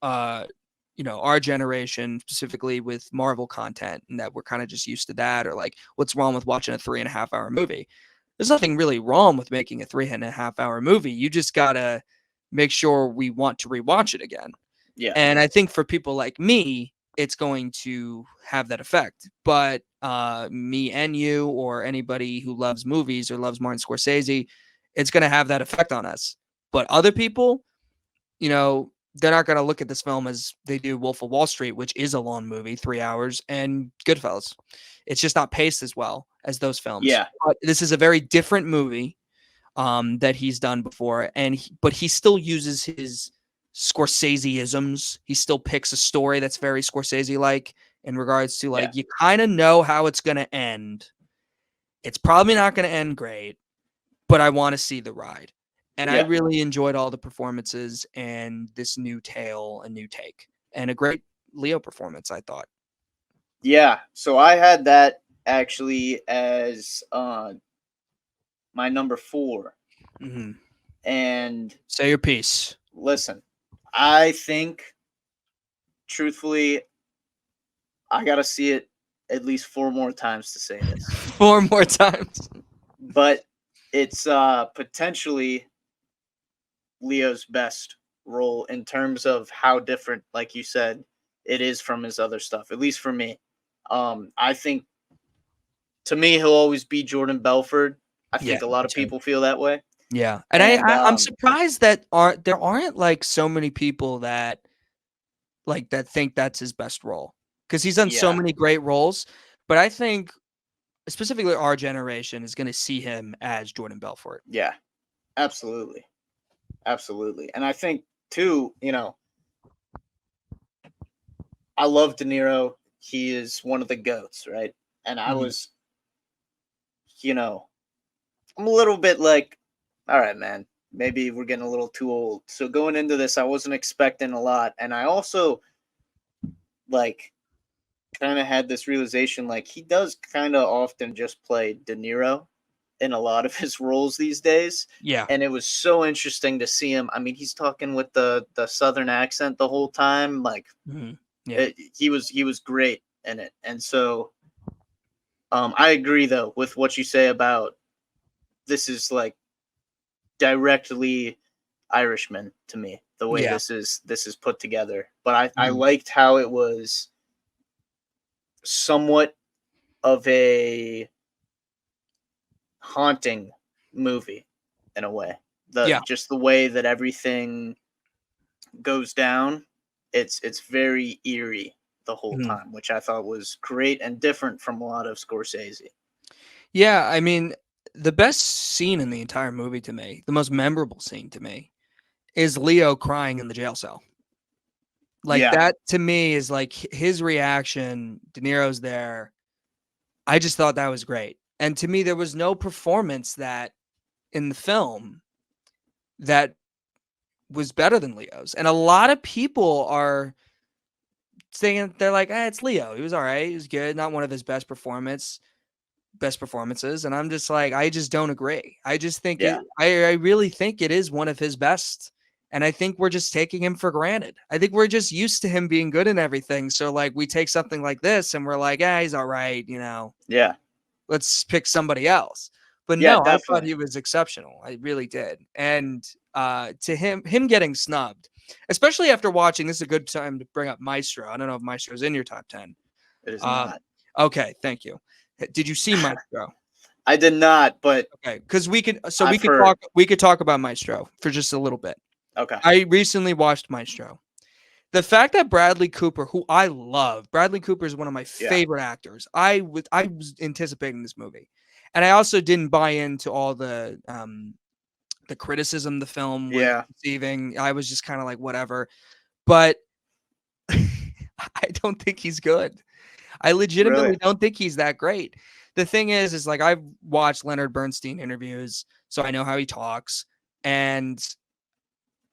our generation, specifically with Marvel content, and that we're kind of just used to that, or like, what's wrong with watching a 3.5 hour movie? There's nothing really wrong with making a 3.5 hour movie. You just gotta make sure we want to rewatch it again. Yeah. And I think for people like me, it's going to have that effect. But me and you, or anybody who loves movies or loves Martin Scorsese, it's going to have that effect on us. But other people, they're not going to look at this film as they do Wolf of Wall Street, which is a long movie, 3 hours, and Goodfellas. It's just not paced as well. as those films. Yeah. But this is a very different movie that he's done before, but he still uses his Scorsese-isms. He still picks a story that's very Scorsese-like in regards to like you kind of know how it's going to end. It's probably not going to end great, but I want to see the ride. And I really enjoyed all the performances and this new tale, a new take, and a great Leo performance, I thought. Yeah. So I had that actually as my number 4. Mm-hmm. And say your piece. Listen, I think, truthfully, I got to see it at least 4 more times to say this. 4 more times. But it's potentially Leo's best role in terms of how different, like you said, it is from his other stuff, at least for me. I think, to me, he'll always be Jordan Belfort. I think a lot of people feel that way. Yeah. And I'm surprised that there aren't like so many people that think that's his best role, because he's done so many great roles. But I think specifically our generation is going to see him as Jordan Belfort. Yeah, absolutely. Absolutely. And I think, too, I love De Niro. He is one of the GOATs, right? And I was, I'm a little bit like, all right, man, maybe we're getting a little too old. So going into this, I wasn't expecting a lot. And I also, kind of had this realization, he does kind of often just play De Niro in a lot of his roles these days. Yeah. And it was so interesting to see him. I mean, he's talking with the Southern accent the whole time. He was great in it. And so I agree, though, with what you say about this is directly Irishman to me, the way this is put together. But I liked how it was somewhat of a haunting movie in a way. Just the way that everything goes down, it's very eerie the whole time, which I thought was great and different from a lot of Scorsese. Yeah, I mean, the best scene in the entire movie to me, the most memorable scene to me, is Leo crying in the jail cell. That to me is his reaction. De Niro's there. I just thought that was great. And to me, there was no performance that in the film that was better than Leo's. And a lot of people are saying, they're like, it's Leo. He was all right. He was good. Not one of his best performances. And I'm just like, I just don't agree. I just think I really think it is one of his best. And I think we're just taking him for granted. I think we're just used to him being good in everything. So we take something like this and we're like, he's all right. Yeah. Let's pick somebody else. But Yeah, no, definitely. I thought he was exceptional. I really did. And to him getting snubbed, especially after watching, this is a good time to bring up Maestro. I don't know if Maestro's in your top 10. It is not. Okay, thank you. Did you see Maestro? I did not, but okay, because we could talk about Maestro for just a little bit. Okay. I recently watched Maestro. The fact that Bradley Cooper, who I love, Bradley Cooper is one of my favorite actors. I was anticipating this movie, and I also didn't buy into all the criticism the film was receiving. I was just kind of like, whatever. But I don't think he's good. I legitimately don't think he's that great. The thing is I've watched Leonard Bernstein interviews, so I know how he talks, and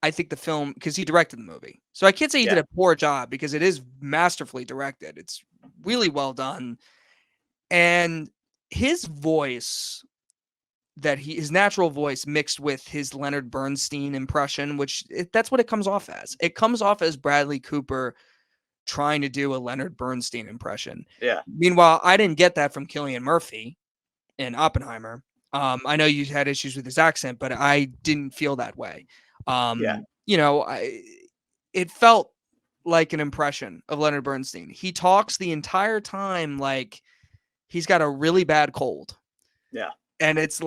I think the film, because he directed the movie. So I can't say he did a poor job, because it is masterfully directed. It's really well done. And his voice, his natural voice mixed with his Leonard Bernstein impression, that's what it comes off as. It comes off as Bradley Cooper trying to do a Leonard Bernstein impression. Yeah. Meanwhile, I didn't get that from Cillian Murphy in Oppenheimer. I know you had issues with his accent, but I didn't feel that way. It felt like an impression of Leonard Bernstein. He talks the entire time like he's got a really bad cold. Yeah. And it's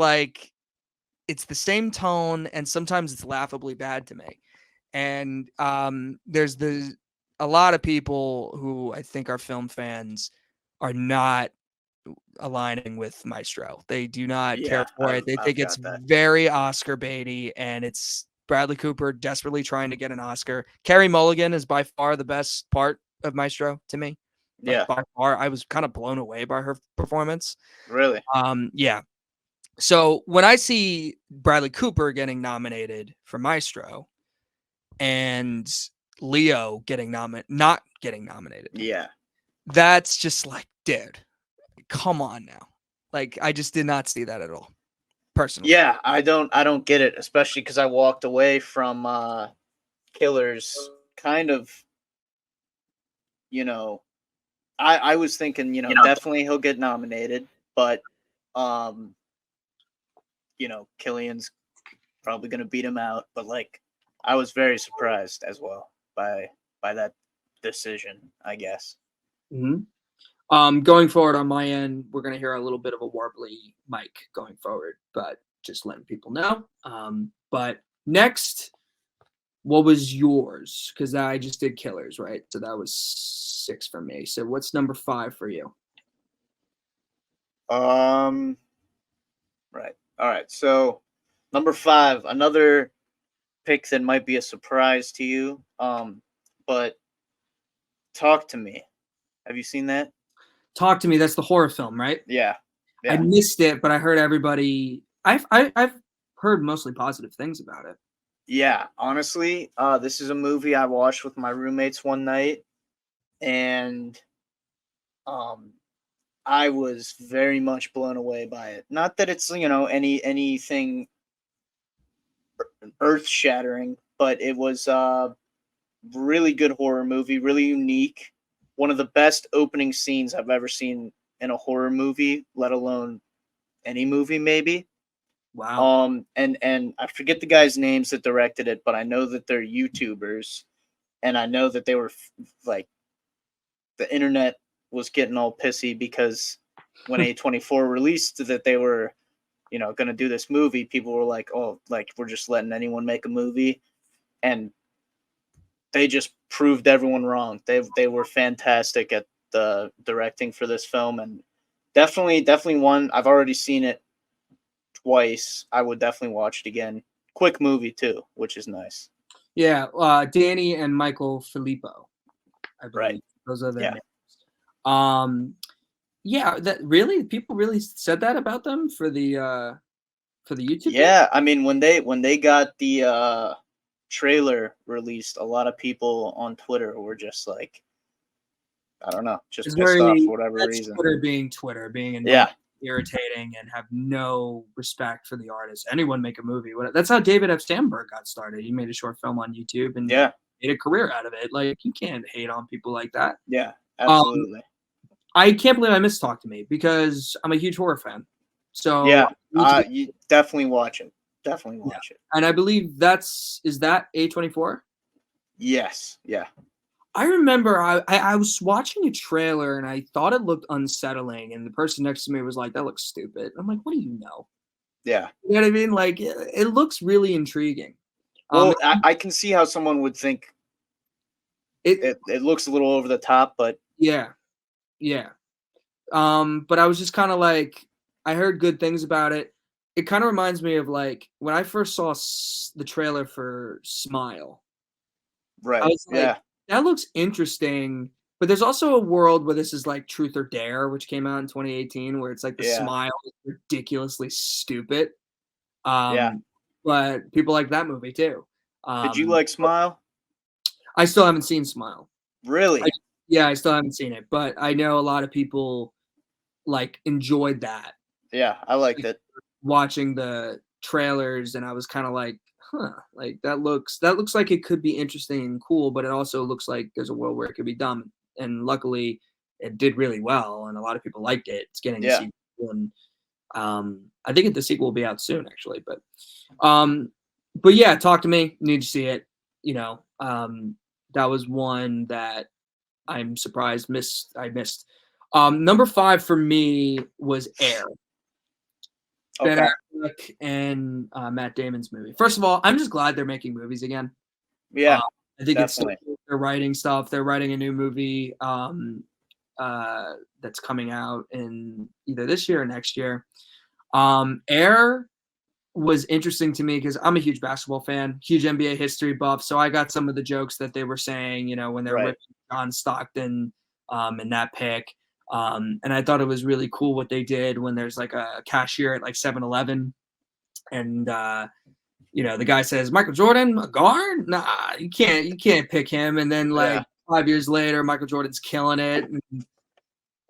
it's the same tone, and sometimes it's laughably bad to me. And there's a lot of people who I think are film fans are not aligning with Maestro. They do not care Yeah, for it. They I've think it's got that. very Oscar baity, and it's Bradley Cooper desperately trying to get an Oscar. Carey Mulligan is by far the best part of Maestro to me. Like Yeah, by far, I was kind of blown away by her performance. really. Yeah. So when I see Bradley Cooper getting nominated for Maestro and Leo not getting nominated, Yeah. that's just like, dude, come on now. Like, I just did not see that at all, personally. Yeah, I don't get it, especially because I walked away from Killers kind of, you know, I was thinking, definitely he'll get nominated, but um, Killian's probably gonna beat him out. But like, I was very surprised as well by that decision, I guess. Mhm. Going forward on my end, we're gonna hear a little bit of a warbly mic going forward, but just letting people know. But next, what was yours? Because I just did Killers, right? So that was 6 for me. So what's number 5 for you? Right. All right. So number 5, another pick that might be a surprise to you. But Talk to Me. Have you seen that? Talk to Me. That's the horror film, right? Yeah. I Yeah. missed it, but I heard everybody. I've heard mostly positive things about it. Yeah. Honestly, this is a movie I watched with my roommates one night, and um, I was very much blown away by it. Not that it's anything earth shattering, but it was really good horror movie, really unique. One of the best opening scenes I've ever seen in a horror movie, let alone any movie maybe. Wow. And I forget the guys' names that directed it, but I know that they're YouTubers, and I know that they were like, the internet was getting all pissy because when A24 released that they were, going to do this movie, people were like, "Oh, like we're just letting anyone make a movie," and they just proved everyone wrong. They were fantastic at the directing for this film, and definitely one. I've already seen it twice. I would definitely watch it again. Quick movie too, which is nice. Yeah, Danny and Michael Filippo, I believe. Right. Those are their Yeah. names. Yeah, that really people really said that about them for the YouTube thing? Yeah, I mean when they got the trailer released, a lot of people on Twitter were just like, I don't know, just It's pissed off very for whatever that's reason. Twitter, being annoying, Yeah. irritating, and have no respect for the artist. Anyone make a movie. That's how David F. Sandberg got started. He made a short film on YouTube and Yeah. made a career out of it. Like, you can't hate on people like that. Yeah. Um, Absolutely. I can't believe I missed Talk to Me because I'm a huge horror fan. So Yeah. I need to get- You definitely watch it. Definitely watch it. and I believe is that A24? Yes. Yeah. I remember I was watching a trailer and I thought it looked unsettling, and the person next to me was like, "That looks stupid." I'm like, "What do you know?" Yeah. You know what I mean? Like, it looks really intriguing. Well, I can see how someone would think it it looks a little over the top, but yeah, yeah. But I was just kind of like, I heard good things about it. It kind of reminds me of like when I first saw the trailer for Smile. I right. was like, Yeah. that looks interesting. But there's also a world where this is like Truth or Dare, which came out in 2018, where it's like the Yeah. smile is ridiculously stupid. Yeah. But people like that movie too. Did you like Smile? I still haven't seen Smile. Really? Yeah, I still haven't seen it, but I know a lot of people like enjoyed that. Yeah, I liked it. Watching the trailers, and I was kind of like, huh, like that looks like it could be interesting and cool, but it also looks like there's a world where it could be dumb. And luckily, it did really well, and a lot of people liked it. It's getting a Yeah. sequel, and I think the sequel will be out soon, actually. But yeah, Talk to Me. Need to see it. That was one that I'm surprised I missed. Number 5 for me was Air. Ben Okay. Affleck and Matt Damon's movie. First of all, I'm just glad they're making movies again. Yeah. I think definitely. they're writing stuff. They're writing a new movie. that's coming out in either this year or next year. Air was interesting to me because I'm a huge basketball fan, huge NBA history buff. So I got some of the jokes that they were saying, you know, when they're Right. ripping John Stockton in that pick. And I thought it was really cool what they did when there's like a cashier at like 7-Eleven and you know, the guy says, Michael Jordan, a guard? Nah, you can't pick him. And then like 5 years later, Michael Jordan's killing it.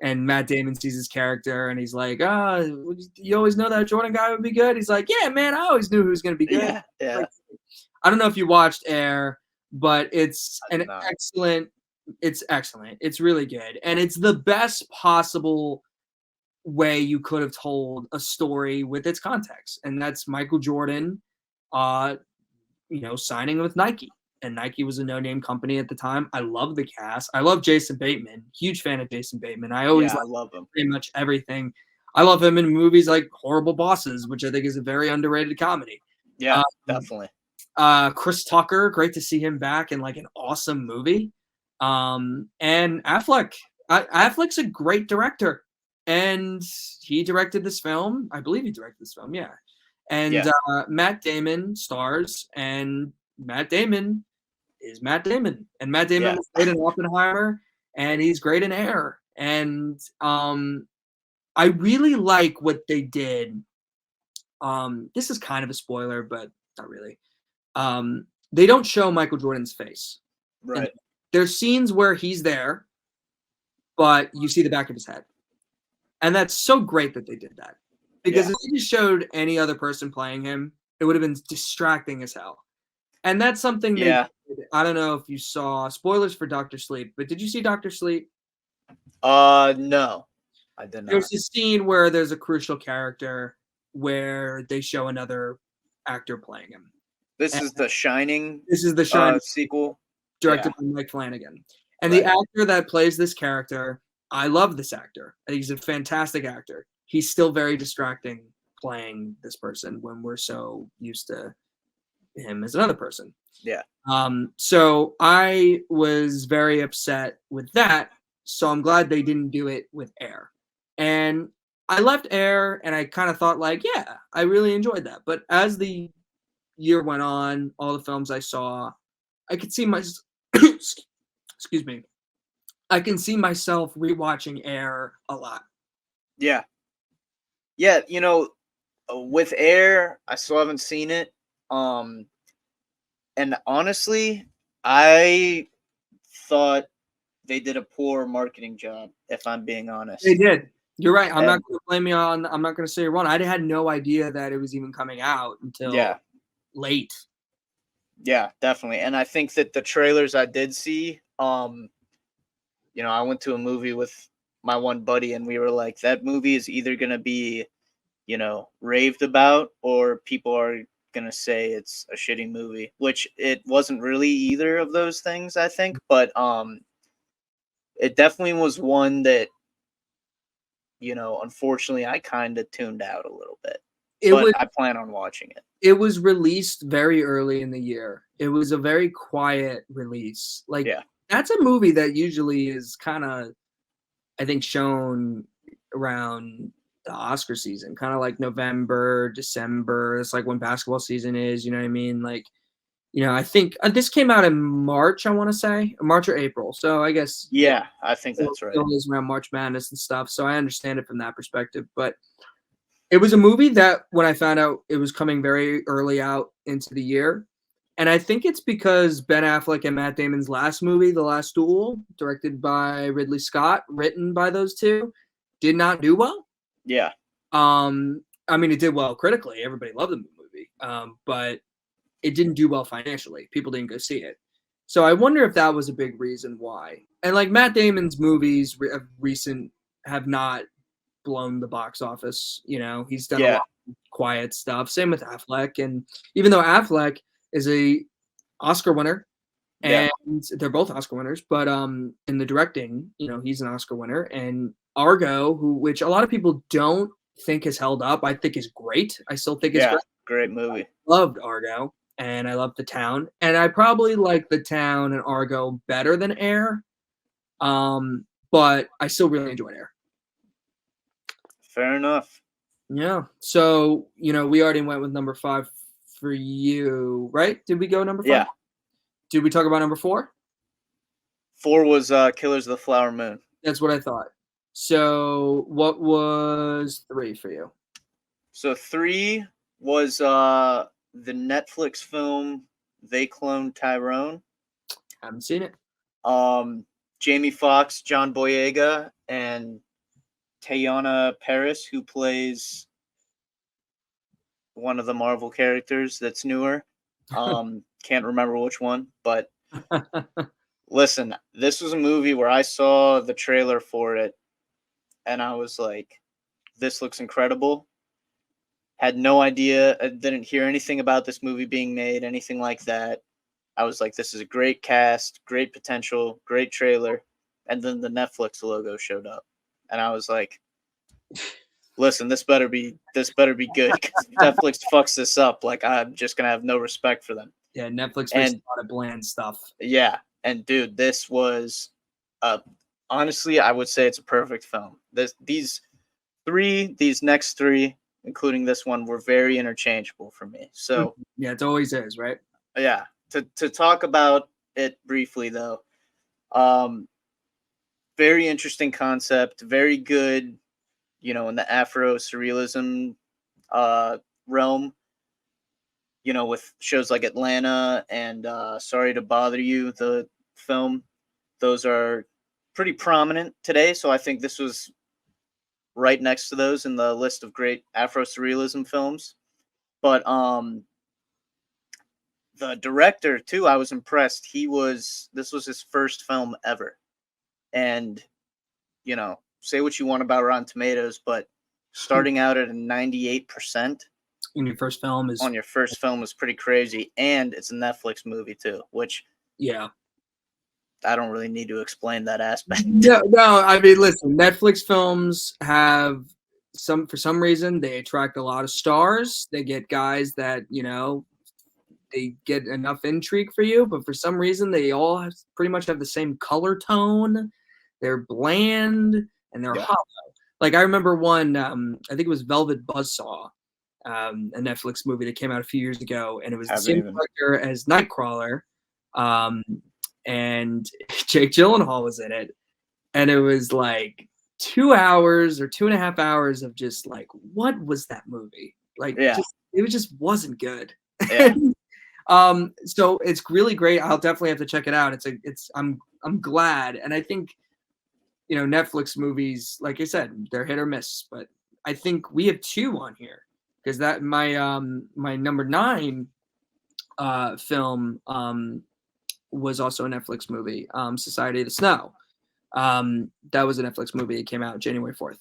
And Matt Damon sees his character and he's like, you always know that Jordan guy would be good? He's like, yeah, man, I always knew he was going to be good. Yeah, yeah. Like, I don't know if you watched Air, but it's excellent. It's excellent. It's really good. And it's the best possible way you could have told a story with its context. And that's Michael Jordan, you know, signing with Nike. And Nike was a no-name company at the time. I love the cast. I love Jason Bateman. Huge fan of Jason Bateman. I always love him. Pretty much everything. I love him in movies like Horrible Bosses, which I think is a very underrated comedy. Yeah, definitely. Chris Tucker, great to see him back in like an awesome movie. And Affleck. Affleck's a great director. And he directed this film. I believe he directed this film, yeah. And Matt Damon stars, and Matt Damon is Matt Damon. And Matt Damon was great in Oppenheimer, and he's great in Air. And I really like what they did. This is kind of a spoiler, but not really. They don't show Michael Jordan's face. Right. And there's scenes where he's there, but you see the back of his head. And that's so great that they did that. Because if they just showed any other person playing him, it would have been distracting as hell. And that's something that I don't know if you saw spoilers for Dr. Sleep, but did you see Dr. Sleep? No, I did not. There's a scene where there's a crucial character where they show another actor playing him. This is the Shining. This is the Shining sequel, directed by Mike Flanagan. And the actor that plays this character, I love this actor. I think he's a fantastic actor. He's still very distracting playing this person when we're so used to him as another person. Yeah. So I was very upset with that. So I'm glad they didn't do it with Air. And I left Air and I kind of thought like, yeah, I really enjoyed that. But as the year went on, all the films I saw, I could see my excuse me. I can see myself rewatching Air a lot. Yeah. Yeah, you know, with Air, I still haven't seen it. And honestly, I thought they did a poor marketing job, if I'm being honest. They did. You're right. I'm not going to blame you on. I'm not going to say you're wrong. I had no idea that it was even coming out until late. Yeah, definitely. And I think that the trailers I did see, you know, I went to a movie with my one buddy and we were like, that movie is either going to be, you know, raved about or people are going to say it's a shitty movie, which it wasn't really either of those things, I think. But it definitely was one that, you know, unfortunately, I kind of tuned out a little bit. I plan on watching it. It was released very early in the year. It was a very quiet release. Like, that's a movie that usually is kind of, I think, shown around the Oscar season, kind of like November, December. It's like when basketball season is, you know what I mean? Like, you know, I think this came out in March, I want to say, March or April. So I guess. Yeah, I think that's right. It was around March Madness and stuff. So I understand it from that perspective. But it was a movie that when I found out it was coming very early out into the year. And I think it's because Ben Affleck and Matt Damon's last movie, The Last Duel, directed by Ridley Scott, written by those two, did not do well. Yeah. I mean, it did well critically. Everybody loved the movie. But it didn't do well financially. People didn't go see it. So I wonder if that was a big reason why. And like Matt Damon's movies have not blown the box office. You know, he's done a lot of quiet stuff. Same with Affleck. And even though Affleck is a Oscar winner, and they're both Oscar winners, but in the directing, you know, he's an Oscar winner. And Argo, which a lot of people don't think has held up, I think is great. I still think it's great movie. I loved Argo, and I loved The Town, and I probably like The Town and Argo better than Air. but I still really enjoyed Air. Fair enough. Yeah. So, we already went with number 5 for you, right? Did we go number 5? Yeah. Did we talk about number 4? 4 was Killers of the Flower Moon. That's what I thought. So, what was 3 for you? So 3 was the Netflix film They Cloned Tyrone. Haven't seen it. Jamie Foxx, John Boyega, and Teyana Paris, who plays one of the Marvel characters that's newer. Can't remember which one, but listen, this was a movie where I saw the trailer for it, and I was like, this looks incredible. Had no idea, I didn't hear anything about this movie being made, anything like that. I was like, this is a great cast, great potential, great trailer. And then the Netflix logo showed up. And I was like, listen, this better be good. Netflix fucks this up. Like, I'm just going to have no respect for them. Yeah, Netflix makes a lot of bland stuff. Yeah. And dude, this was, honestly, I would say it's a perfect film. These next 3, including this one, were very interchangeable for me. So yeah, it always is, right? Yeah. To talk about it briefly, though, very interesting concept, very good, in the Afro surrealism realm, with shows like Atlanta and Sorry to Bother You, the film. Those are pretty prominent today, so I think this was right next to those in the list of great Afro surrealism films. But the director too, I was impressed. This was his first film ever. And, say what you want about Rotten Tomatoes, but starting out at a 98% on your first film is pretty crazy. And it's a Netflix movie too, which I don't really need to explain that aspect. No, I mean, listen, Netflix films have for some reason, they attract a lot of stars. They get guys that, they get enough intrigue for you, but for some reason they all pretty much have the same color tone. They're bland and they're hollow. Like I remember one, I think it was Velvet Buzzsaw, a Netflix movie that came out a few years ago, and it was the same character as Nightcrawler, and Jake Gyllenhaal was in it, and it was like 2 hours or 2.5 hours of just like, what was that movie? Like, it just wasn't good. Yeah. So it's really great. I'll definitely have to check it out. I'm glad. And I think, Netflix movies, like I said, they're hit or miss, but I think we have 2 on here because that my number 9 film was also a Netflix movie, Society of the Snow. That was a Netflix movie. It came out January 4th.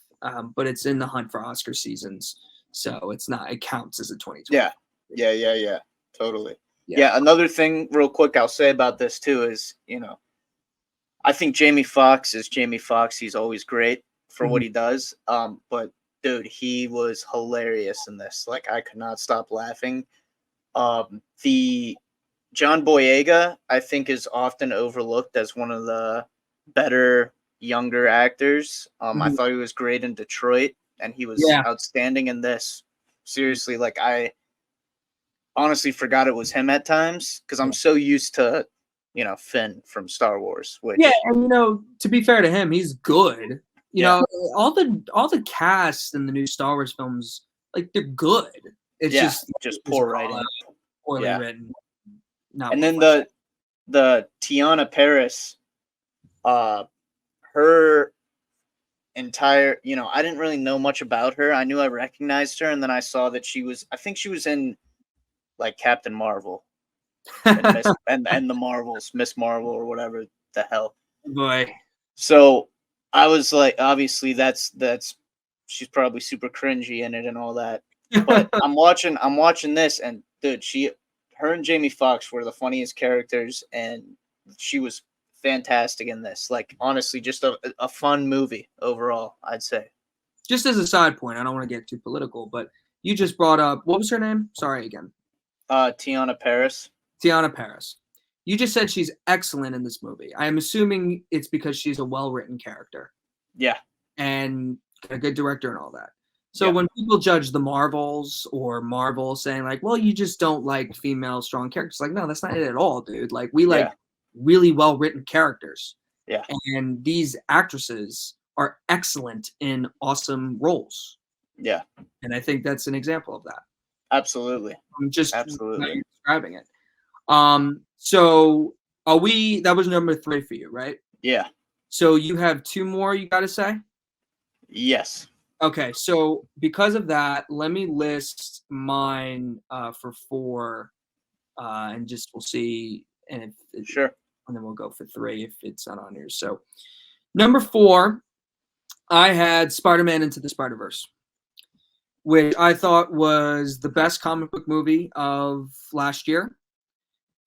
But it's in the hunt for Oscar seasons. So it counts as a 2020. Yeah. Totally. Yeah, another thing real quick I'll say about this too is, I think Jamie Foxx is Jamie Foxx. He's always great for what he does. But dude, he was hilarious in this. Like I could not stop laughing. The John Boyega, I think, is often overlooked as one of the better younger actors. I thought he was great in Detroit, and he was outstanding in this. Seriously, like I honestly forgot it was him at times because I'm so used to, Finn from Star Wars. Which... Yeah, and to be fair to him, he's good. You know, all the cast in the new Star Wars films, like they're good. It's just poor writing, poorly written. And then the Teyana Paris, her entire, I didn't really know much about her. I knew I recognized her, and then I saw that I think she was in like Captain Marvel and the Marvels, Miss Marvel or whatever the hell. Boy. So I was like, obviously that's she's probably super cringy in it and all that. But I'm watching this, and dude, her and Jamie Foxx were the funniest characters, and she was fantastic in this. Like honestly, just a fun movie overall, I'd say. Just as a side point, I don't want to get too political, but you just brought up, what was her name? Sorry again. Teyana Paris. Teyana Paris. You just said she's excellent in this movie. I am assuming it's because she's a well-written character. Yeah. And a good director and all that. So Yeah. when people judge the Marvels or Marvel saying like, well, you just don't like female strong characters, like, no, that's not it at all, dude. Like, we like really well-written characters. Yeah. And these actresses are excellent in awesome roles. Yeah. And I think that's an example of that. Absolutely. I'm just Absolutely describing it. So that was number 3 for you, right? Yeah. So you have 2 more you got to say? Yes. Okay, so because of that, let me list mine for 4, and just we'll see, and Sure. And then we'll go for 3 if it's not on here. So number 4, I had Spider-Man Into the Spider-Verse, which I thought was the best comic book movie of last year.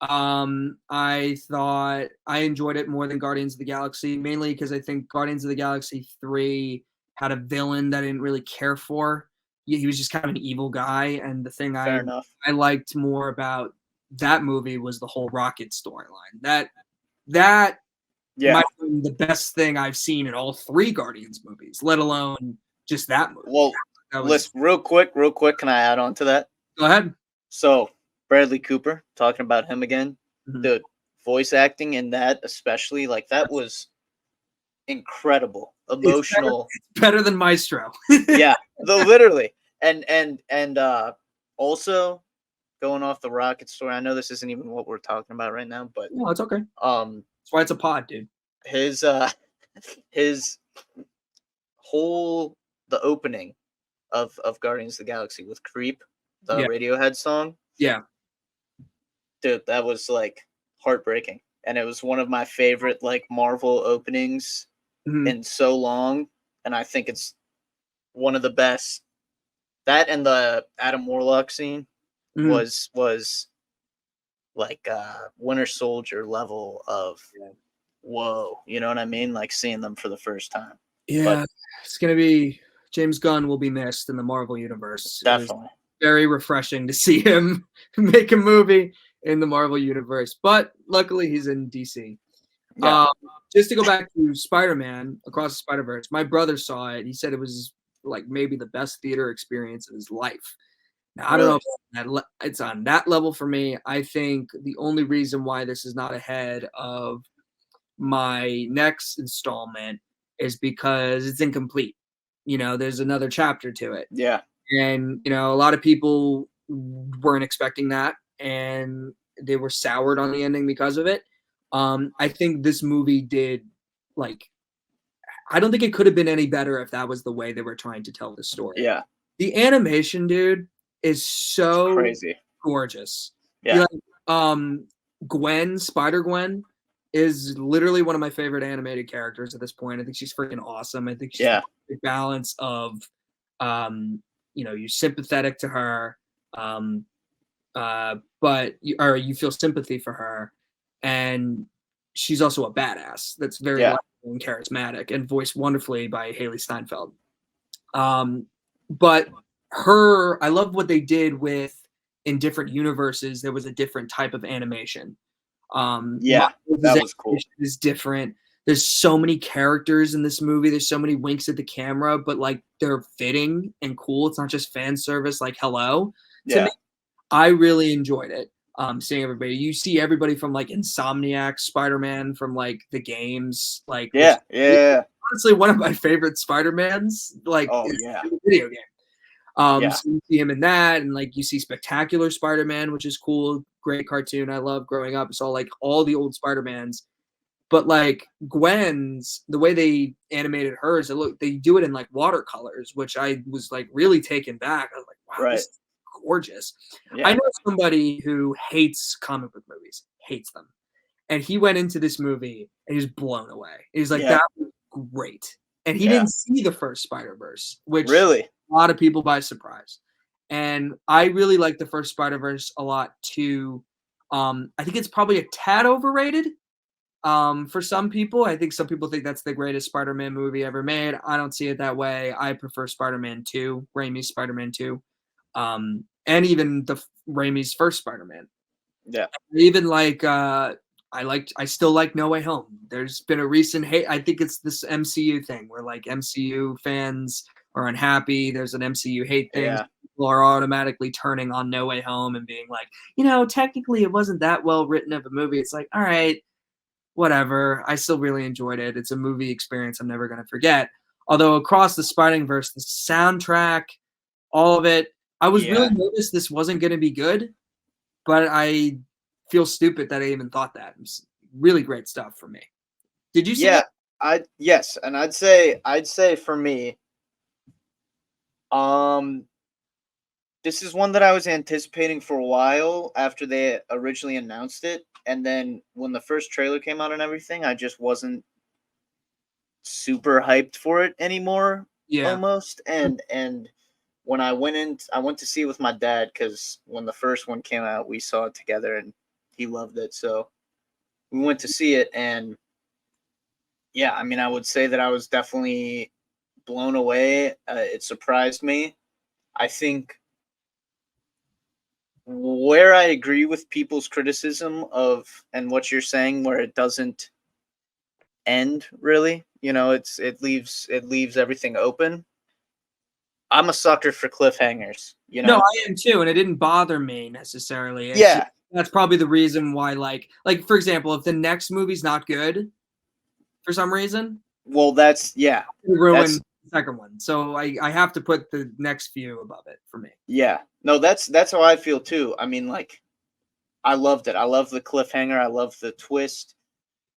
I thought I enjoyed it more than Guardians of the Galaxy, mainly because I think Guardians of the Galaxy 3 had a villain that I didn't really care for. He was just kind of an evil guy, and the thing I liked more about that movie was the whole Rocket storyline. That might be the best thing I've seen in all 3 Guardians movies, let alone just that movie. Well, listen, real quick, can I add on to that? Go ahead. So Bradley Cooper, talking about him again, the voice acting in that, especially, like, that was incredible, emotional. It's better than Maestro. Yeah, literally. And also going off the Rocket story, I know this isn't even what we're talking about right now, but no, it's okay. That's why it's a pod, dude. His whole the opening of Guardians of the Galaxy with Creep, the Radiohead song. Yeah. Dude, that was like heartbreaking. And it was one of my favorite like Marvel openings in so long. And I think it's one of the best. That and the Adam Warlock scene was like Winter Soldier level of whoa. You know what I mean? Like seeing them for the first time. Yeah. It's gonna be James Gunn will be missed in the Marvel universe. Definitely. Very refreshing to see him make a movie in the Marvel universe, but luckily he's in DC. Yeah. Just to go back to Spider-Man Across the Spider-Verse, my brother saw it. He said it was like maybe the best theater experience of his life. Now, I don't know if it's on that level for me. I think the only reason why this is not ahead of my next installment is because it's incomplete. You know, there's another chapter to it. Yeah. And, you know, a lot of people weren't expecting that, and they were soured on the ending because of it. I think this movie did, like, I don't think it could have been any better if that was the way they were trying to tell the story. Yeah. The animation, dude, is so crazy, gorgeous. Yeah. Gwen, Spider-Gwen, is literally one of my favorite animated characters at this point. I think she's freaking awesome. I think she's the balance of, you know, you're sympathetic to her, but you feel sympathy for her, and she's also a badass. That's very likable and charismatic, and voiced wonderfully by Haley Steinfeld. But I love what they did with in different universes. There was a different type of animation. That was cool. Is different. There's so many characters in this movie. There's so many winks at the camera, but like they're fitting and cool. It's not just fan service like hello. To me, I really enjoyed it. Seeing everybody. You see everybody from like Insomniac, Spider-Man from like the games. Like honestly, one of my favorite Spider-Mans. Like video game. So you see him in that, and like you see Spectacular Spider-Man, which is cool. Great cartoon. I love growing up. I saw like all the old Spider-Mans. But like Gwen's, the way they animated hers, they do it in like watercolors, which I was like really taken back. I was like, wow, this is gorgeous. Yeah. I know somebody who hates comic book movies, hates them. And he went into this movie and he was blown away. He was like, that was great. And he didn't see the first Spider-Verse, which really a lot of people by surprise. And I really like the first Spider-Verse a lot too. I think it's probably a tad overrated. For some people, I think some people think that's the greatest Spider-Man movie ever made. I don't see it that way. I prefer Spider-Man 2, Raimi's Spider-Man 2, and even the Raimi's first Spider-Man. Yeah. Even like I still like No Way Home. There's been a recent hate. I think it's this MCU thing where like MCU fans are unhappy. There's an MCU hate thing. Yeah. People are automatically turning on No Way Home and being like, you know, technically it wasn't that well written of a movie. It's like, all right, whatever. I still really enjoyed it. It's a movie experience I'm never going to forget. Although Across the Spider-Verse, the soundtrack, all of it, I was really nervous this wasn't going to be good, but I feel stupid that I even thought that. It was really great stuff for me. Did you see it? Yes, and I'd say for me, this is one that I was anticipating for a while after they originally announced it, and then when the first trailer came out and everything, I just wasn't super hyped for it anymore. Almost. And when I went to see it with my dad, because when the first one came out, we saw it together and he loved it. So we went to see it, and yeah, I mean, I would say that I was definitely blown away. It surprised me. I think where I agree with people's criticism of, and what you're saying, where it doesn't end really, you know, it leaves everything open. I'm a sucker for cliffhangers, you know. No, I am too, and it didn't bother me necessarily. That's probably the reason why, like for example, if the next movie's not good for some reason, well, that's ruin the second one. So I have to put the next few above it for me. Yeah, no, that's how I feel too. I mean, like, I loved it. I love the cliffhanger. I love the twist.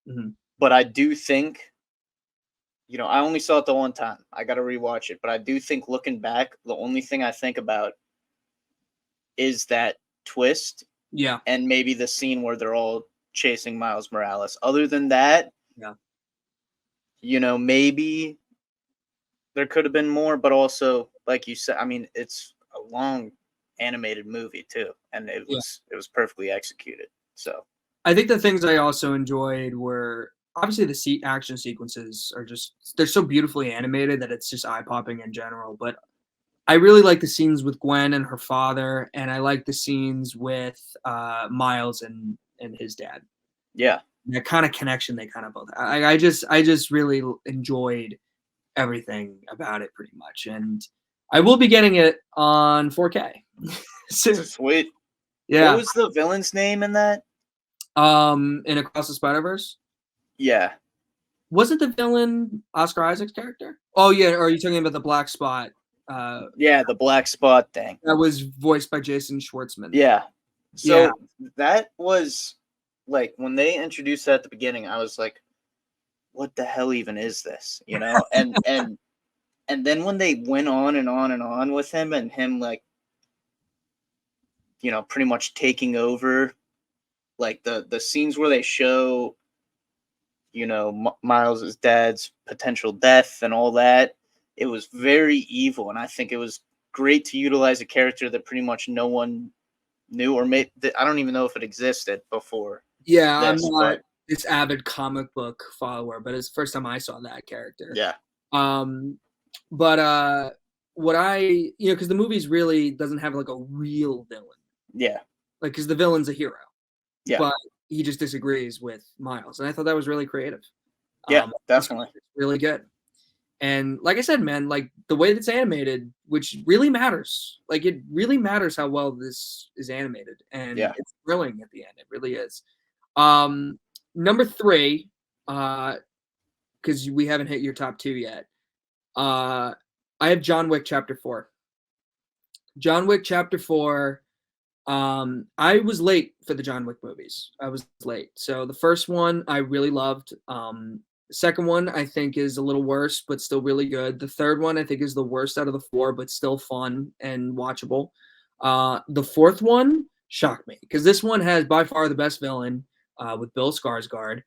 Mm-hmm. But I do think, you know, I only saw it the one time. I got to rewatch it. But I do think, looking back, the only thing I think about is that twist. Yeah. And maybe the scene where they're all chasing Miles Morales. Other than that, you know, maybe there could have been more. But also, like you said, I mean, it's a long animated movie too, and it was perfectly executed. So I think the things I also enjoyed were obviously the action sequences are they're so beautifully animated that it's just eye-popping in general. But I really like the scenes with Gwen and her father, and I like the scenes with Miles and his dad. Yeah, that kind of connection they kind of both. I just really enjoyed everything about it pretty much, and I will be getting it on 4K. Sweet. Yeah. What was the villain's name in that? In Across the Spider-Verse? Yeah. Wasn't the villain Oscar Isaac's character? Oh yeah, or are you talking about the Black Spot? Yeah, the Black Spot thing. That was voiced by Jason Schwartzman. Yeah. So that was like, when they introduced that at the beginning, I was like, what the hell even is this? You know? and then when they went on and on and on with him, and him, like, you know, pretty much taking over, like the scenes where they show, you know, Miles's dad's potential death and all that, it was very evil. And I think it was great to utilize a character that pretty much no one knew, or I don't even know if it existed before. Yeah, I'm not this avid comic book follower, but it's the first time I saw that character. Yeah. But what because the movie's really doesn't have like a real villain. Yeah. Like, because the villain's a hero. Yeah. But he just disagrees with Miles, and I thought that was really creative. Yeah, definitely. It's really good. And like I said, man, like the way that's animated, which really matters. Like, it really matters how well this is animated, and it's thrilling at the end. It really is. Number 3, because we haven't hit your top 2 yet. I have John Wick Chapter 4. John Wick Chapter 4. I was late for the John Wick movies. I was late. So the first one I really loved. The second one I think is a little worse, but still really good. The third one I think is the worst out of the 4, but still fun and watchable. The fourth one shocked me, because this one has by far the best villain, with Bill Skarsgård.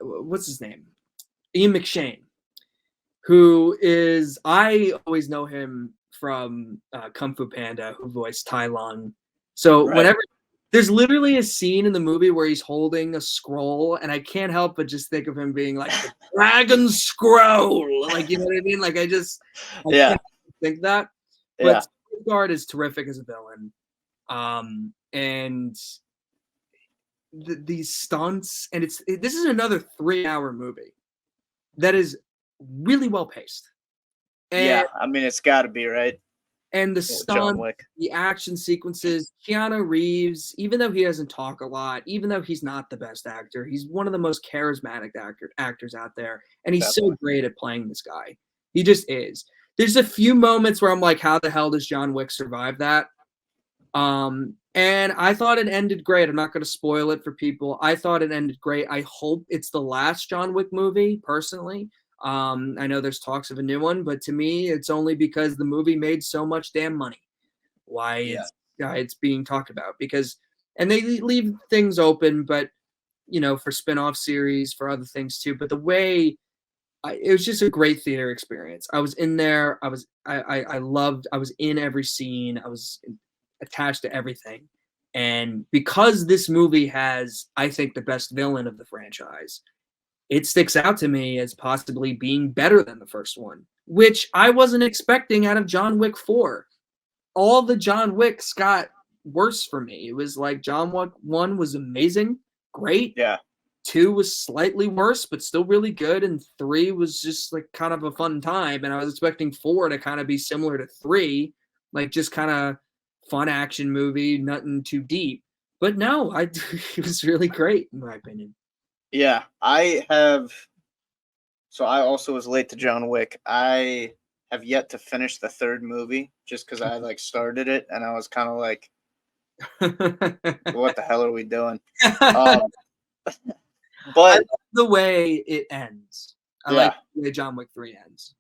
What's his name? Ian McShane, who is, I always know him from Kung Fu Panda, who voiced Tai Lung. So whenever there's literally a scene in the movie where he's holding a scroll, and I can't help but just think of him being like the Dragon Scroll, like, you know what I mean? Like, I can't think that. But Skarsgård is terrific as a villain. and these stunts, and this is another 3-hour movie that is really well paced. Yeah, I mean, it's got to be, right? And the John stunt, Wick. the action sequences, Keanu Reeves, even though he doesn't talk a lot, even though he's not the best actor, he's one of the most charismatic actors out there. And he's so great at playing this guy. He just is. There's a few moments where I'm like, how the hell does John Wick survive that? And I thought it ended great. I'm not going to spoil it for people. I thought it ended great. I hope it's the last John Wick movie, personally. I know there's talks of a new one, but to me, it's only because the movie made so much damn money. Why it's being talked about, because, and they leave things open, but for spin-off series, for other things too. But the way it was just a great theater experience. I was in there. I loved. I was in every scene. I was attached to everything. And because this movie has, I think, the best villain of the franchise, it sticks out to me as possibly being better than the first one, which I wasn't expecting out of John Wick 4. All the John Wicks got worse for me. It was like John Wick 1 was amazing, great. Yeah. 2 was slightly worse, but still really good. And 3 was just like kind of a fun time. And I was expecting 4 to kind of be similar to 3, like just kind of fun action movie, nothing too deep. But no, it was really great in my opinion. Yeah, I also was late to John Wick. I have yet to finish the third movie just because I like started it and I was kind of like, what the hell are we doing? But I love the way it ends. I like the way John Wick 3 ends.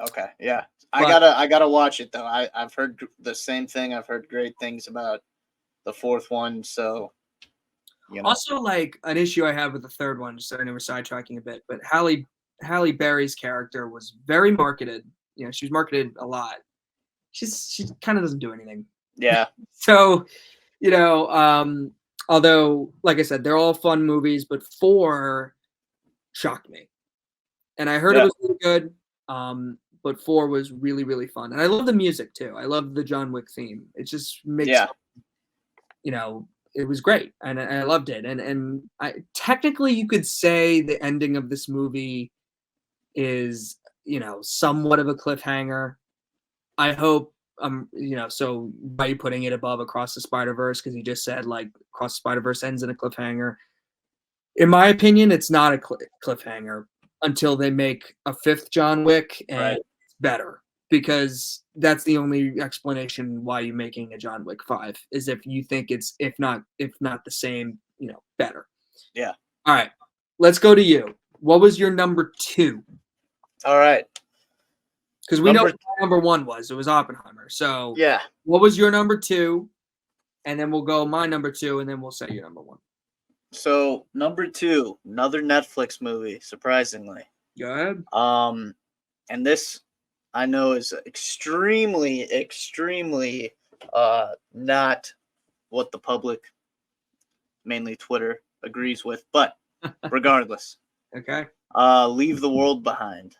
Okay, yeah. I gotta watch it though. I've heard the same thing. I've heard great things about the fourth one, so Also, like an issue I have with the third one, just so I know we're sidetracking a bit, but Halle Berry's character was very marketed. She was marketed a lot. She kind of doesn't do anything. Yeah. So, although, like I said, they're all fun movies, but 4 shocked me. And I heard it was really good, but 4 was really, really fun. And I love the music, too. I love the John Wick theme. It just makes, it was great. And I loved it. And technically, you could say the ending of this movie is, somewhat of a cliffhanger. I hope, so by you putting it above Across the Spider-Verse, because you just said, like, Across the Spider-Verse ends in a cliffhanger. In my opinion, it's not a cliffhanger until they make a 5th John Wick, and it's better, because that's the only explanation why you're making a John Wick 5 is if you think it's if not the same, better. Yeah. All right, let's go to you. What was your number 2? All right. Because we know what number 1 was. It was Oppenheimer. So yeah, what was your number 2? And then we'll go my number 2, and then we'll say your number 1. So number 2, another Netflix movie, surprisingly. Go ahead. And this I know is extremely, extremely not what the public, mainly Twitter, agrees with, but regardless. Okay. Leave the World Behind.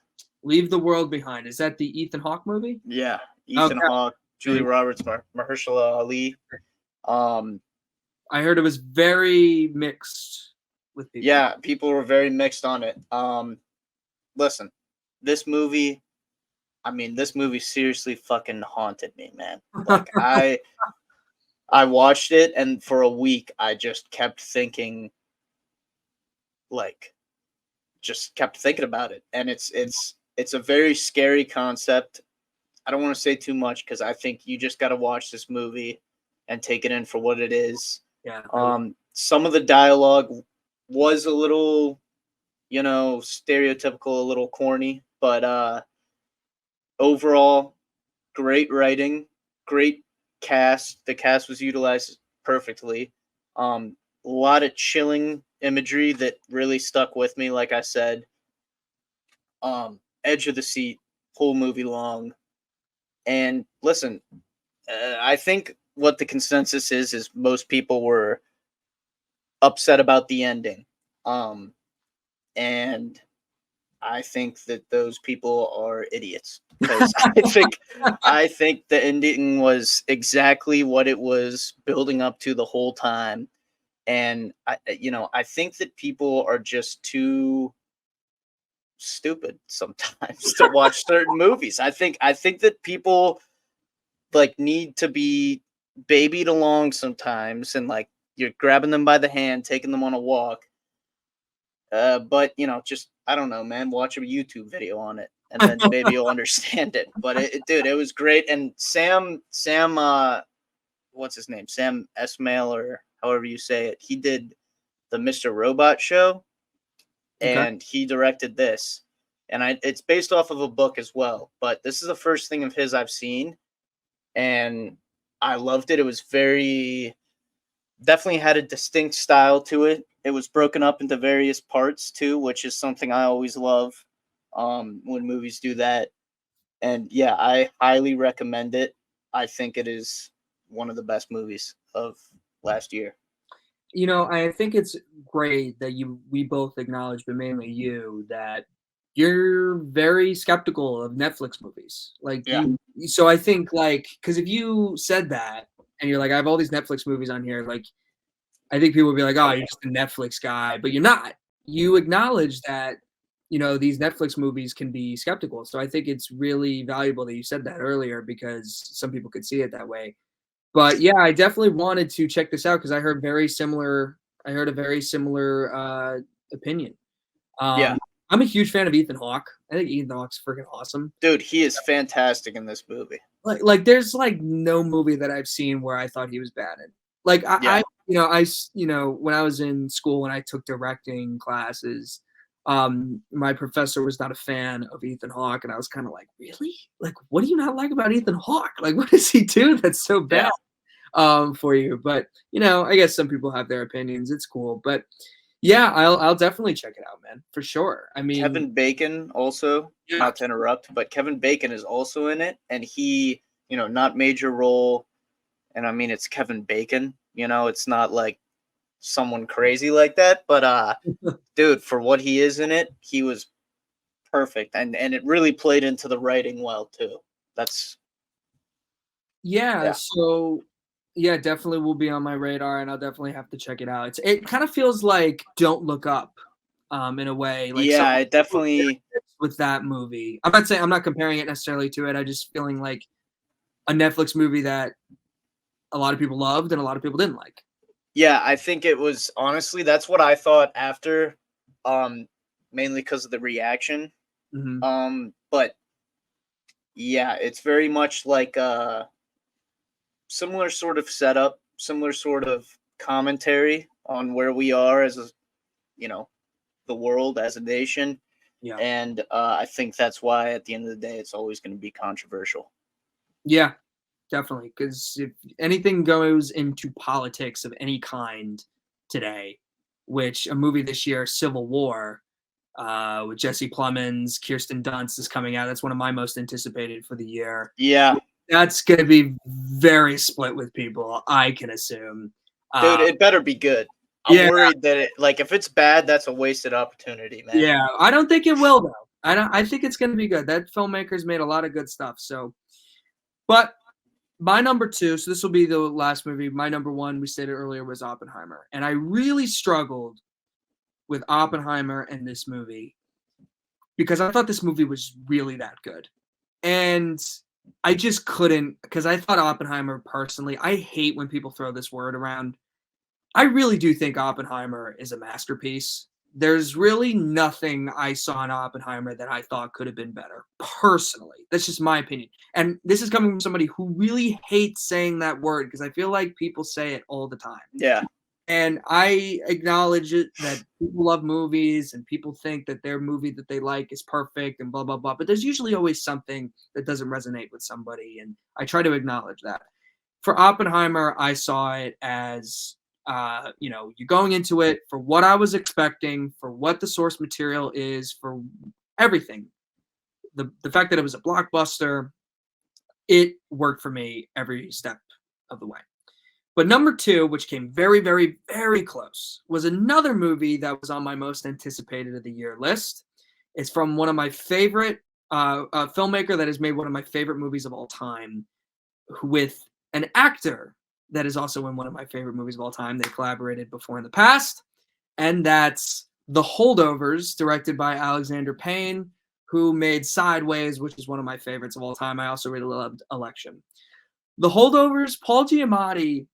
Leave the World Behind. Is that the Ethan Hawke movie? Yeah, Ethan Hawke, Julia Roberts, Mahershala Ali. I heard it was very mixed with people. Yeah, people were very mixed on it. Listen, this movie seriously fucking haunted me, man. Like I watched it, and for a week I just kept thinking, about it. And it's a very scary concept. I don't want to say too much because I think you just got to watch this movie and take it in for what it is. Yeah. Some of the dialogue was a little, stereotypical, a little corny, but overall, great writing, great cast. The cast was utilized perfectly. A lot of chilling imagery that really stuck with me, like I said. Edge of the seat, whole movie long. And listen, I think what the consensus is most people were upset about the ending. And I think that those people are idiots because I think the ending was exactly what it was building up to the whole time, and I think that people are just too stupid sometimes to watch certain movies. I think that people like need to be babied along sometimes, and like you're grabbing them by the hand, taking them on a walk. But just I don't know, man. Watch a YouTube video on it, and then maybe you'll understand it. But dude, it was great. And Sam, what's his name? Sam Esmail, or however you say it. He did the Mr. Robot show, Okay. and he directed this. And it's based off of a book as well. But this is the first thing of his I've seen, and I loved it. It was definitely had a distinct style to it. It was broken up into various parts too, which is something I always love when movies do that. And yeah, I highly recommend it. I think it is one of the best movies of last year. I think it's great that we both acknowledge, but mainly you, that you're very skeptical of Netflix movies. Like, Yeah. So I think, like, because if you said that and you're like, I have all these Netflix movies on here, like, I think people would be like, oh, you're just a Netflix guy, but you're not. You acknowledge that, these Netflix movies can be skeptical. So I think it's really valuable that you said that earlier, because some people could see it that way. But yeah, I definitely wanted to check this out because I heard a very similar opinion. Yeah. I'm a huge fan of Ethan Hawke. I think Ethan Hawke's freaking awesome. Dude, he is fantastic in this movie. Like there's like no movie that I've seen where I thought he was bad in. Like Yeah. when I was in school, when I took directing classes, my professor was not a fan of Ethan Hawke, and I was kind of like, really? Like, what do you not like about Ethan Hawke? Like, what does he do that's so bad for you? But I guess some people have their opinions. It's cool, but yeah, I'll definitely check it out, man, for sure. I mean, Kevin Bacon also, not to interrupt, but Kevin Bacon is also in it, and he, not major role, and I mean it's Kevin Bacon, it's not like someone crazy like that, but dude, for what he is in it, he was perfect, and it really played into the writing well too. That's yeah. So yeah, definitely will be on my radar, and I'll definitely have to check it out. It kind of feels like Don't Look Up, in a way. Like yeah, it definitely with that movie. I'm not comparing it necessarily to it. I just feeling like a Netflix movie that a lot of people loved and a lot of people didn't like. Yeah, I think it was honestly that's what I thought after, mainly because of the reaction. Mm-hmm. But yeah, it's very much like a similar sort of setup, similar sort of commentary on where we are as a, the world as a nation. Yeah. And I think that's why at the end of the day, it's always going to be controversial. Yeah, definitely. Because if anything goes into politics of any kind today, which a movie this year, Civil War, with Jesse Plemons, Kirsten Dunst is coming out. That's one of my most anticipated for the year. Yeah. That's going to be very split with people, I can assume. Dude, it better be good. I'm worried that if it's bad, that's a wasted opportunity, man. Yeah, I don't think it will though. I think it's going to be good. That filmmaker's made a lot of good stuff. So, but my number 2, so this will be the last movie. My number 1, we stated earlier, was Oppenheimer, and I really struggled with Oppenheimer and this movie because I thought this movie was really that good, and I just couldn't, because I thought Oppenheimer, personally, I hate when people throw this word around. I really do think Oppenheimer is a masterpiece. There's really nothing I saw in Oppenheimer that I thought could have been better, personally. That's just my opinion. And this is coming from somebody who really hates saying that word, because I feel like people say it all the time. Yeah. And I acknowledge it that people love movies and people think that their movie that they like is perfect and blah, blah, blah. But there's usually always something that doesn't resonate with somebody. And I try to acknowledge that. For Oppenheimer, I saw it as, you're going into it for what I was expecting, for what the source material is, for everything. The fact that it was a blockbuster, it worked for me every step of the way. But number 2, which came very, very, very close, was another movie that was on my most anticipated of the year list. It's from one of my favorite filmmaker that has made one of my favorite movies of all time, with an actor that is also in one of my favorite movies of all time. They collaborated before in the past, and that's The Holdovers, directed by Alexander Payne, who made Sideways, which is one of my favorites of all time. I also really loved Election. The Holdovers, Paul Giamatti,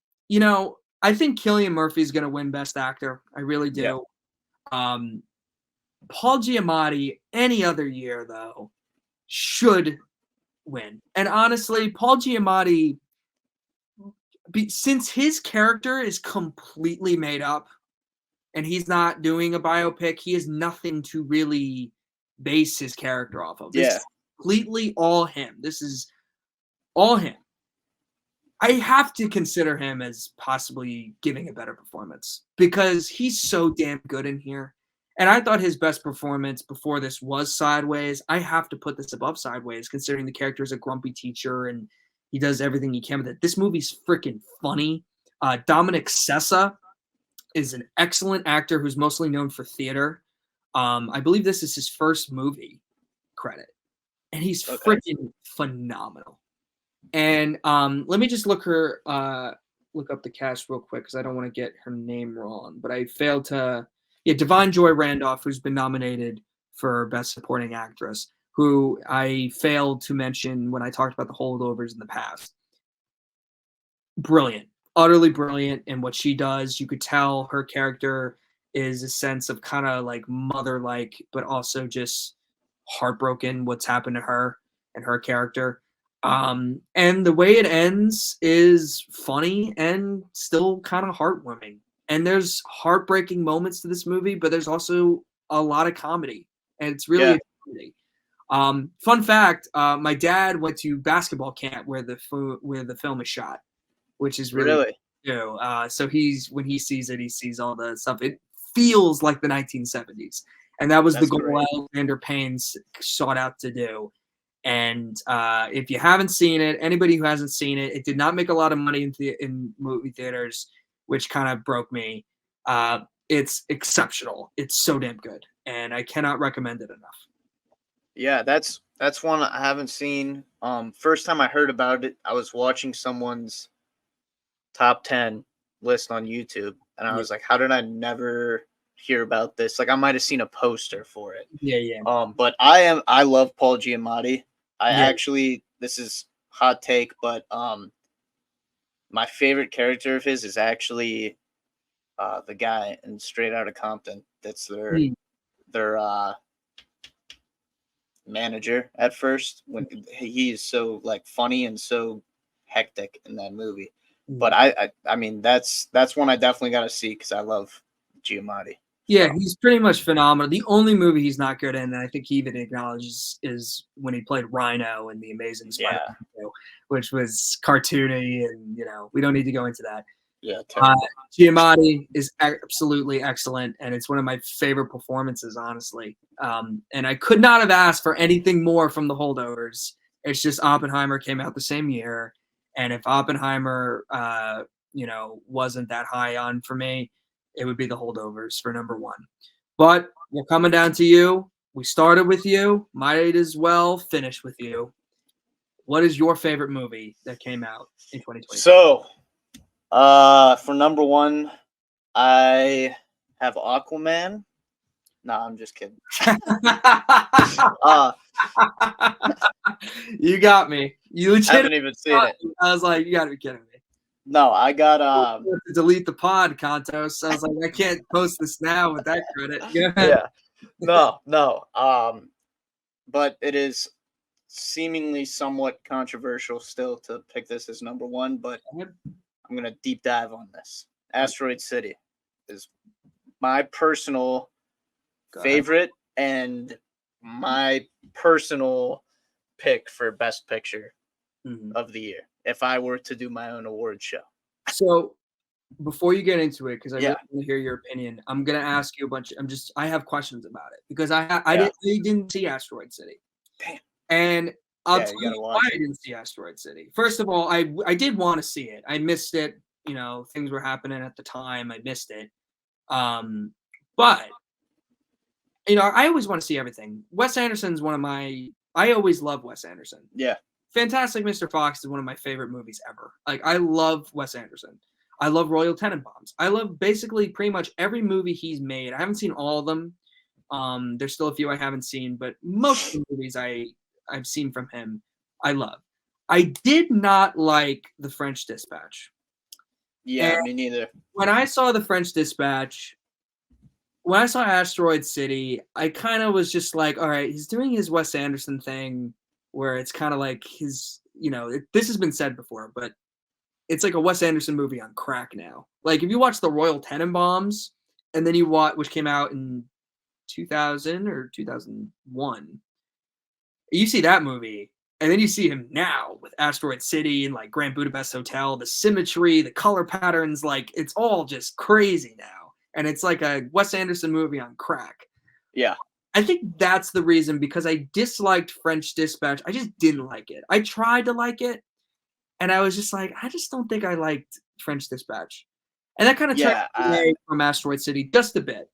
I think Cillian Murphy is going to win Best Actor. I really do. Yeah. Paul Giamatti, any other year, though, should win. And honestly, Paul Giamatti, since his character is completely made up and he's not doing a biopic, he has nothing to really base his character off of. This is completely all him. This is all him. I have to consider him as possibly giving a better performance because he's so damn good in here. And I thought his best performance before this was Sideways. I have to put this above Sideways, considering the character is a grumpy teacher and he does everything he can with it. This movie's freaking funny. Dominic Sessa is an excellent actor who's mostly known for theater. I believe this is his first movie credit. And he's freaking phenomenal. And let me just look up the cast real quick because I don't want to get her name wrong. But I failed to... Yeah, Divine Joy Randolph, who's been nominated for Best Supporting Actress, who I failed to mention when I talked about The Holdovers in the past. Brilliant. Utterly brilliant in what she does. You could tell her character is a sense of kind of like mother-like, but also just heartbroken what's happened to her and her character. And the way it ends is funny and still kind of heartwarming. And there's heartbreaking moments to this movie, but there's also a lot of comedy, and it's really a comedy. Fun fact: my dad went to basketball camp where the film is shot, which is really cool. So when he sees it, he sees all the stuff. It feels like the 1970s, and that was the goal Alexander Payne sought out to do. And if you haven't seen it, anybody who hasn't seen it, it did not make a lot of money in movie theaters, which kind of broke me. It's exceptional. It's so damn good, and I cannot recommend it enough. Yeah, that's one I haven't seen. First time I heard about it, I was watching someone's top 10 list on YouTube, and I was like, how did I never hear about this? Like, I might have seen a poster for it. Yeah. But I love Paul Giamatti. Actually, this is hot take, but my favorite character of his is actually the guy in Straight Outta Compton. That's their manager at first, when he is so like funny and so hectic in that movie. But I mean that's one I definitely got to see because I love Giamatti. Yeah, he's pretty much phenomenal. The only movie he's not good in, and I think he even acknowledges, is when he played Rhino in The Amazing Spider-Man 2, which was cartoony, and we don't need to go into that. Yeah, Giamatti is absolutely excellent, and it's one of my favorite performances, honestly. And I could not have asked for anything more from The Holdovers. It's just Oppenheimer came out the same year, and if Oppenheimer, wasn't that high on for me, it would be The Holdovers for number one. But we're coming down to you. We started with you. Might as well finish with you. What is your favorite movie that came out in 2020? So, for number one, I have Aquaman. No, I'm just kidding. You got me. You legit haven't even seen it. I was like, you got to be kidding me. No, I got to delete the pod, Kontos. I was like, I can't post this now with that credit. Yeah. No. But it is seemingly somewhat controversial still to pick this as number one, but I'm gonna deep dive on this. Asteroid City is my personal favorite and my personal pick for Best Picture of the year if I were to do my own award show. So before you get into it, because I really want to hear your opinion, I'm gonna ask you a bunch. I have questions about it because I didn't see Asteroid City. Damn. And I'll tell you why I didn't see Asteroid City. First of all, I did want to see it. I missed it. Things were happening at the time. I missed it. But You know, I always want to see everything. Wes Anderson's one of my. I always love Wes Anderson. Yeah. Fantastic Mr. Fox is one of my favorite movies ever. Like, I love Wes Anderson. I love Royal Tenenbaums. I love basically pretty much every movie he's made. I haven't seen all of them. There's still a few I haven't seen, but most of the movies I've seen from him, I love. I did not like The French Dispatch. Yeah, And me neither. when I saw The French Dispatch, when I saw Asteroid City, I kind of was just like, all right, he's doing his Wes Anderson thing where it's kind of like his, this has been said before, but it's like a Wes Anderson movie on crack now. Like, if you watch The Royal Tenenbaums, and then you watch, which came out in 2000 or 2001, you see that movie, and then you see him now with Asteroid City and like Grand Budapest Hotel, the symmetry, the color patterns, like it's all just crazy now. And it's like a Wes Anderson movie on crack. Yeah. I think that's the reason, because I disliked French Dispatch. I just didn't like it. I tried to like it, and I was just like, I just don't think I liked French Dispatch. And that kind of turned me away from Asteroid City just a bit.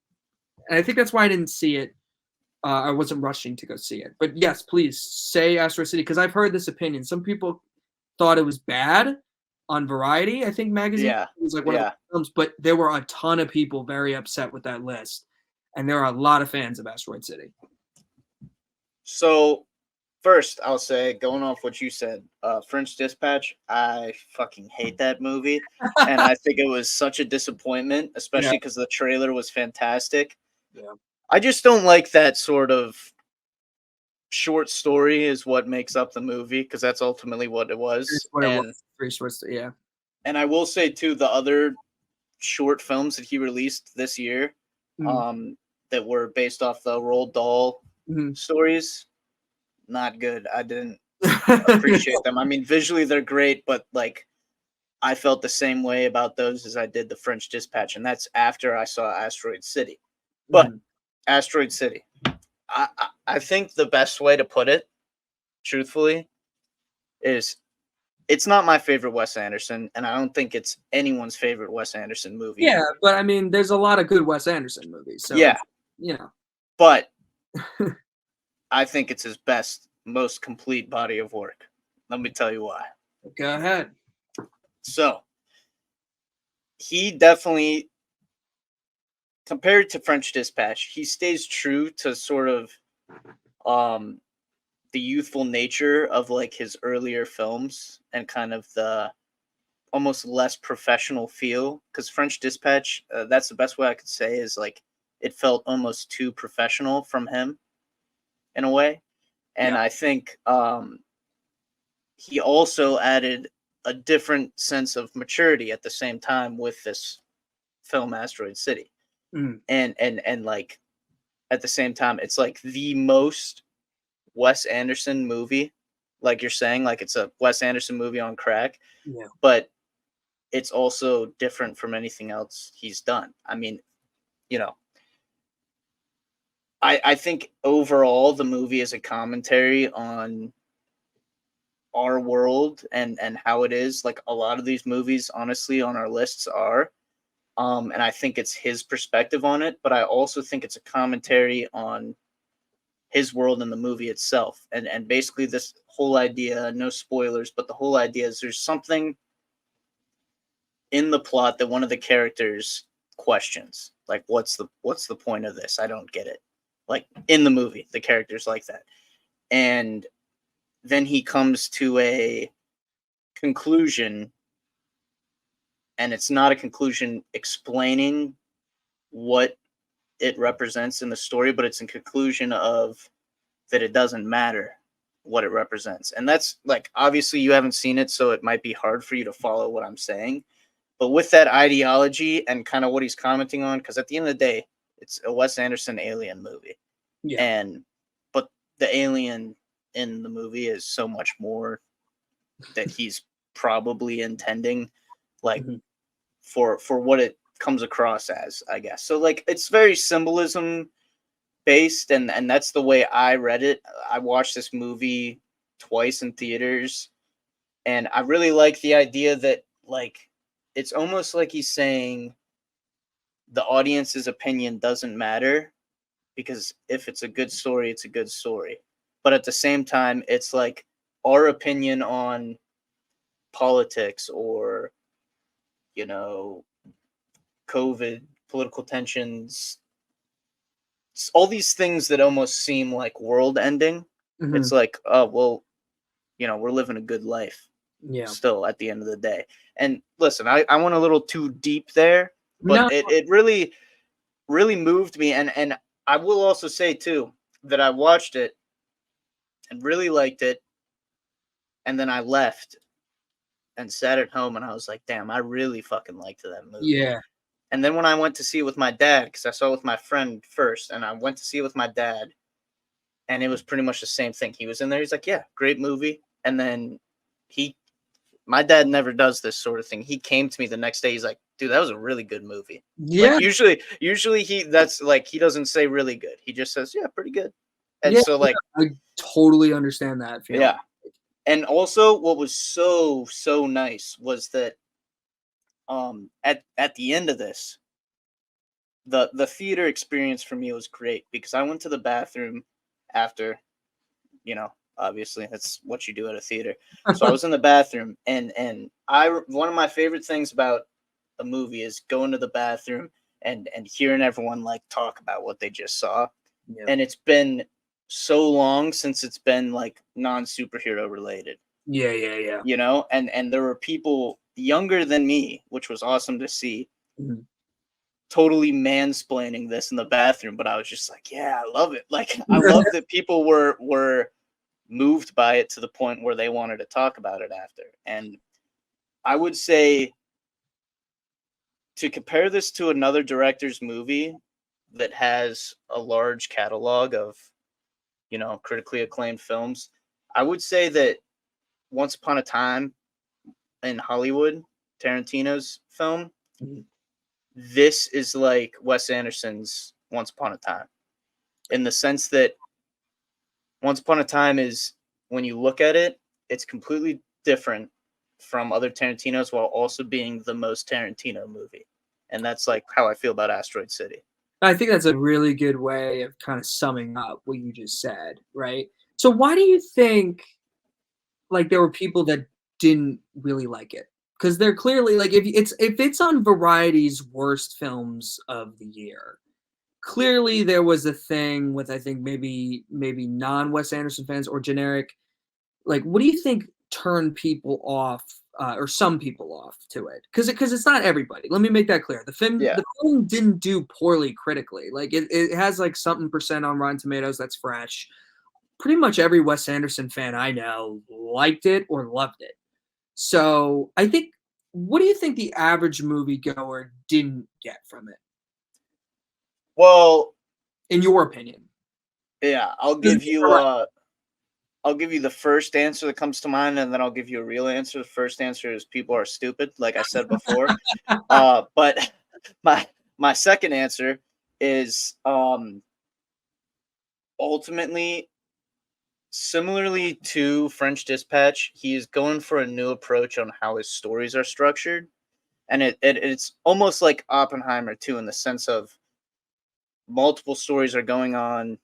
And I think that's why I didn't see it. I wasn't rushing to go see it. But yes, please say Asteroid City, because I've heard this opinion. Some people thought it was bad on Variety, I think, magazine. Yeah. It was like one of the films, but there were a ton of people very upset with that list. And there are a lot of fans of Asteroid City. So, first, I'll say, going off what you said, French Dispatch, I fucking hate that movie. And I think it was such a disappointment, especially because the trailer was fantastic. Yeah. I just don't like that sort of short story is what makes up the movie, because that's ultimately what it was. That's what it was. Pretty short, yeah. And I will say, too, the other short films that he released this year that were based off the Roald Dahl stories, not good. I didn't appreciate them. I mean, visually they're great, but like I felt the same way about those as I did the French Dispatch, and that's after I saw Asteroid City. But Asteroid City, I think the best way to put it, truthfully, is it's not my favorite Wes Anderson, and I don't think it's anyone's favorite Wes Anderson movie. Yeah, but I mean, there's a lot of good Wes Anderson movies. So, yeah, but I think it's his best, most complete body of work. Let me tell you why. Go ahead. So, he definitely, compared to French Dispatch, he stays true to sort of the youthful nature of like his earlier films and kind of the almost less professional feel. Because French Dispatch, that's the best way I could say, is like it felt almost too professional from him in a way. And I think he also added a different sense of maturity at the same time with this film Asteroid City. And like at the same time, it's like the most Wes Anderson movie, like you're saying, like it's a Wes Anderson movie on crack, but it's also different from anything else he's done. I mean, I think overall the movie is a commentary on our world and how it is. Like a lot of these movies, honestly, on our lists are. And I think it's his perspective on it, but I also think it's a commentary on his world in the movie itself. And basically this whole idea, no spoilers, but the whole idea is there's something in the plot that one of the characters questions. Like, what's the point of this? I don't get it. Like in the movie, the character's like that. And then he comes to a conclusion, and it's not a conclusion explaining what it represents in the story, but it's a conclusion of that it doesn't matter what it represents. And that's like, obviously you haven't seen it, so it might be hard for you to follow what I'm saying. But with that ideology and kind of what he's commenting on, because at the end of the day, it's a Wes Anderson alien movie. But the alien in the movie is so much more that he's probably intending, like for what it comes across as, I guess. So like it's very symbolism based, and that's the way I read it. I watched this movie twice in theaters, and I really like the idea that like it's almost like he's saying the audience's opinion doesn't matter, because if it's a good story, it's a good story. But at the same time, it's like our opinion on politics or, you know, COVID, political tensions, all these things that almost seem like world ending. It's like, oh, well, you know, we're living a good life still at the end of the day. And listen, I went a little too deep there, but No. it really, really moved me. And I will also say, too, that I watched it and really liked it. And then I left and sat at home and I was like, damn, I really fucking liked that movie. Yeah. And then when I went to see it with my dad, because I saw it with my friend first, and I went to see it with my dad, and it was pretty much the same thing. He was in there. He's like, yeah, great movie. And then my dad never does this sort of thing. He came to me the next day. He's like, dude, that was a really good movie. Yeah. Like usually he doesn't say really good. He just says, yeah, pretty good. And Yeah, so like, I totally understand that feeling. yeah. And also what was so nice was that at the end of this, the theater experience for me was great because I went to the bathroom after, you know, obviously that's what you do at a theater. So I was in the bathroom and one of my favorite things about a movie is going to the bathroom and hearing everyone like talk about what they just saw. Yeah. And it's been so long since it's been like non-superhero related. Yeah. You know, and there were people younger than me, which was awesome to see. Mhm. Totally mansplaining this in the bathroom, but I was just like, yeah, I love it. Like I love that people were moved by it to the point where they wanted to talk about it after. And I would say to compare this to another director's movie that has a large catalog of, you know, critically acclaimed films, I would say that Once Upon a Time in Hollywood, Tarantino's film, Mhm. this is like Wes Anderson's Once Upon a Time, in the sense that Once Upon a Time is, when you look at it, it's completely different from other Tarantinos while also being the most Tarantino movie. And that's like how I feel about Asteroid City. I think that's a really good way of kind of summing up what you just said, right? So why do you think like there were people that didn't really like it? Because they're clearly like if it's on Variety's worst films of the year, clearly there was a thing with I think maybe non Wes Anderson fans or generic. Like, what do you think turned people off or some people off to it? Because it's not everybody. Let me make that clear. The film didn't do poorly critically. Like it has like something percent on Rotten Tomatoes that's fresh. Pretty much every Wes Anderson fan I know liked it or loved it. So I think, what do you think the average moviegoer didn't get from it, Well, in your opinion? yeah, I'll give you the first answer that comes to mind, and then I'll give you a real answer. The first answer is people are stupid, like I said before. But my second answer is ultimately, similarly to French Dispatch, he is going for a new approach on how his stories are structured. And it's almost like Oppenheimer too, in the sense of multiple stories are going on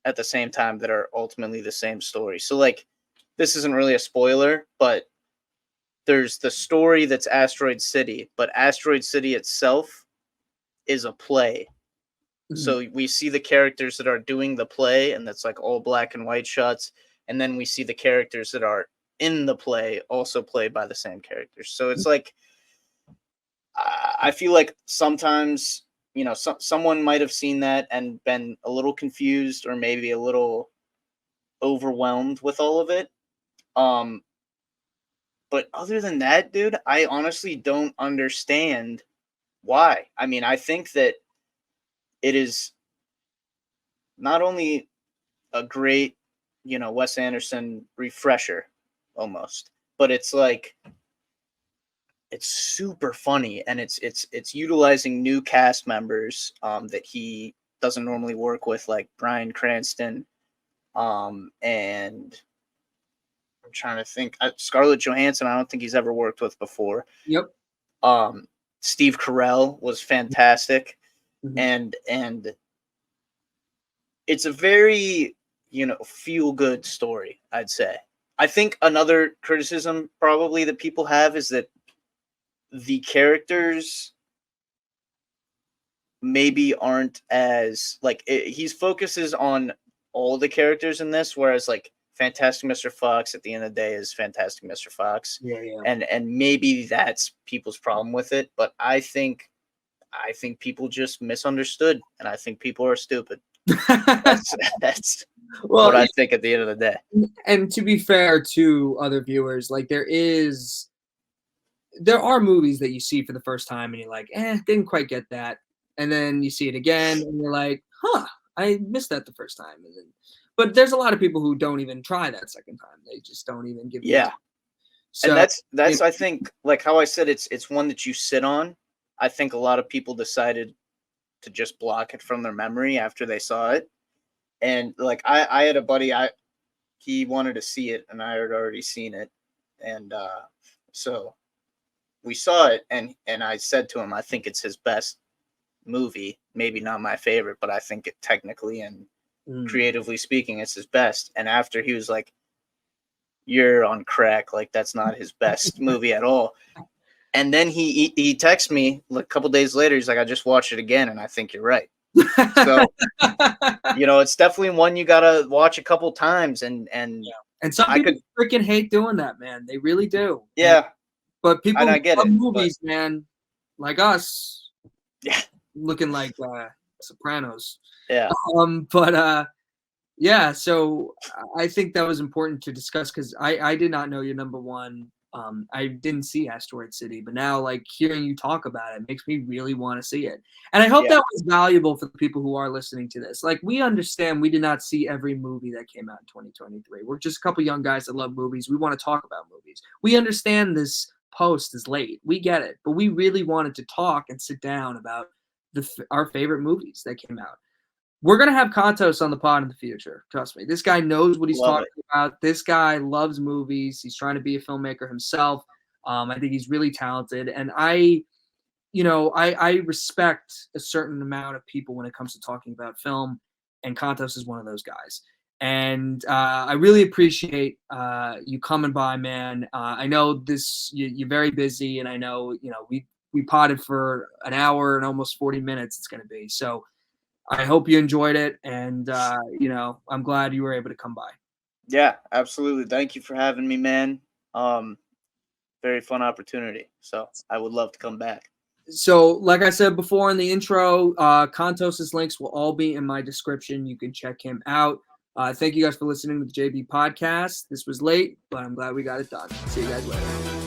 at the same time that are ultimately the same story. So like, this isn't really a spoiler, but there's the story that's Asteroid City, but Asteroid City itself is a play. So we see the characters that are doing the play, and that's like all black and white shots. And then we see the characters that are in the play also played by the same characters. So it's like, I feel like sometimes, you know, someone might have seen that and been a little confused or maybe a little overwhelmed with all of it. But other than that, dude, I honestly don't understand why. I mean, I think that it is not only a great, you know, Wes Anderson refresher almost, but it's like, it's super funny, and it's utilizing new cast members that he doesn't normally work with, like Bryan Cranston, and I'm trying to think, Scarlett Johansson. I don't think he's ever worked with before. Yep. Steve Carell was fantastic, Mhm. and it's a very, feel good story, I'd say. I think another criticism probably that people have is that the characters maybe aren't as like he's focuses on all the characters in this, whereas like Fantastic Mr. Fox at the end of the day is Fantastic Mr. Fox. Yeah, yeah. And maybe that's people's problem with it, but I think people just misunderstood, and I think people are stupid. That's what I think at the end of the day. And to be fair to other viewers, like there are movies that you see for the first time and you're like, didn't quite get that. And then you see it again and you're like, I missed that the first time. And then, but there's a lot of people who don't even try that second time. They just don't even give it. Yeah. So, and that's I think, like how I said, it's one that you sit on. I think a lot of people decided to just block it from their memory after they saw it. And like I had a buddy, he wanted to see it and I had already seen it. And so we saw it and I said to him, I think it's his best movie, maybe not my favorite, but I think it technically and creatively speaking, it's his best. And after he was like, you're on crack, like that's not his best movie at all. And then he texted me like a couple days later, he's like, I just watched it again and I think you're right. So it's definitely one you gotta watch a couple times and some people freaking hate doing that, man. They really do. Yeah. But people and I get love it, movies, man, like us. Yeah. Looking like Sopranos. Yeah. Yeah, so I think that was important to discuss because I did not know your number one. I didn't see Asteroid City, but now like hearing you talk about it makes me really want to see it. And I hope that was valuable for the people who are listening to this. Like we understand we did not see every movie that came out in 2023. We're just a couple young guys that love movies. We want to talk about movies. We understand this post is late. We get it, but we really wanted to talk and sit down about our favorite movies that came out. We're going to have Kontos on the pod in the future. Trust me. This guy knows what he's talking about. This guy loves movies. He's trying to be a filmmaker himself. I think he's really talented. And I respect a certain amount of people when it comes to talking about film. And Kontos is one of those guys. And I really appreciate you coming by, man. I know you're very busy. And I know, we potted for an hour and almost 40 minutes it's going to be. So I hope you enjoyed it. And, I'm glad you were able to come by. Yeah, absolutely. Thank you for having me, man. Very fun opportunity. So I would love to come back. So like I said before in the intro, Kontos' links will all be in my description. You can check him out. Thank you guys for listening to the JB podcast. This was late, but I'm glad we got it done. See you guys later.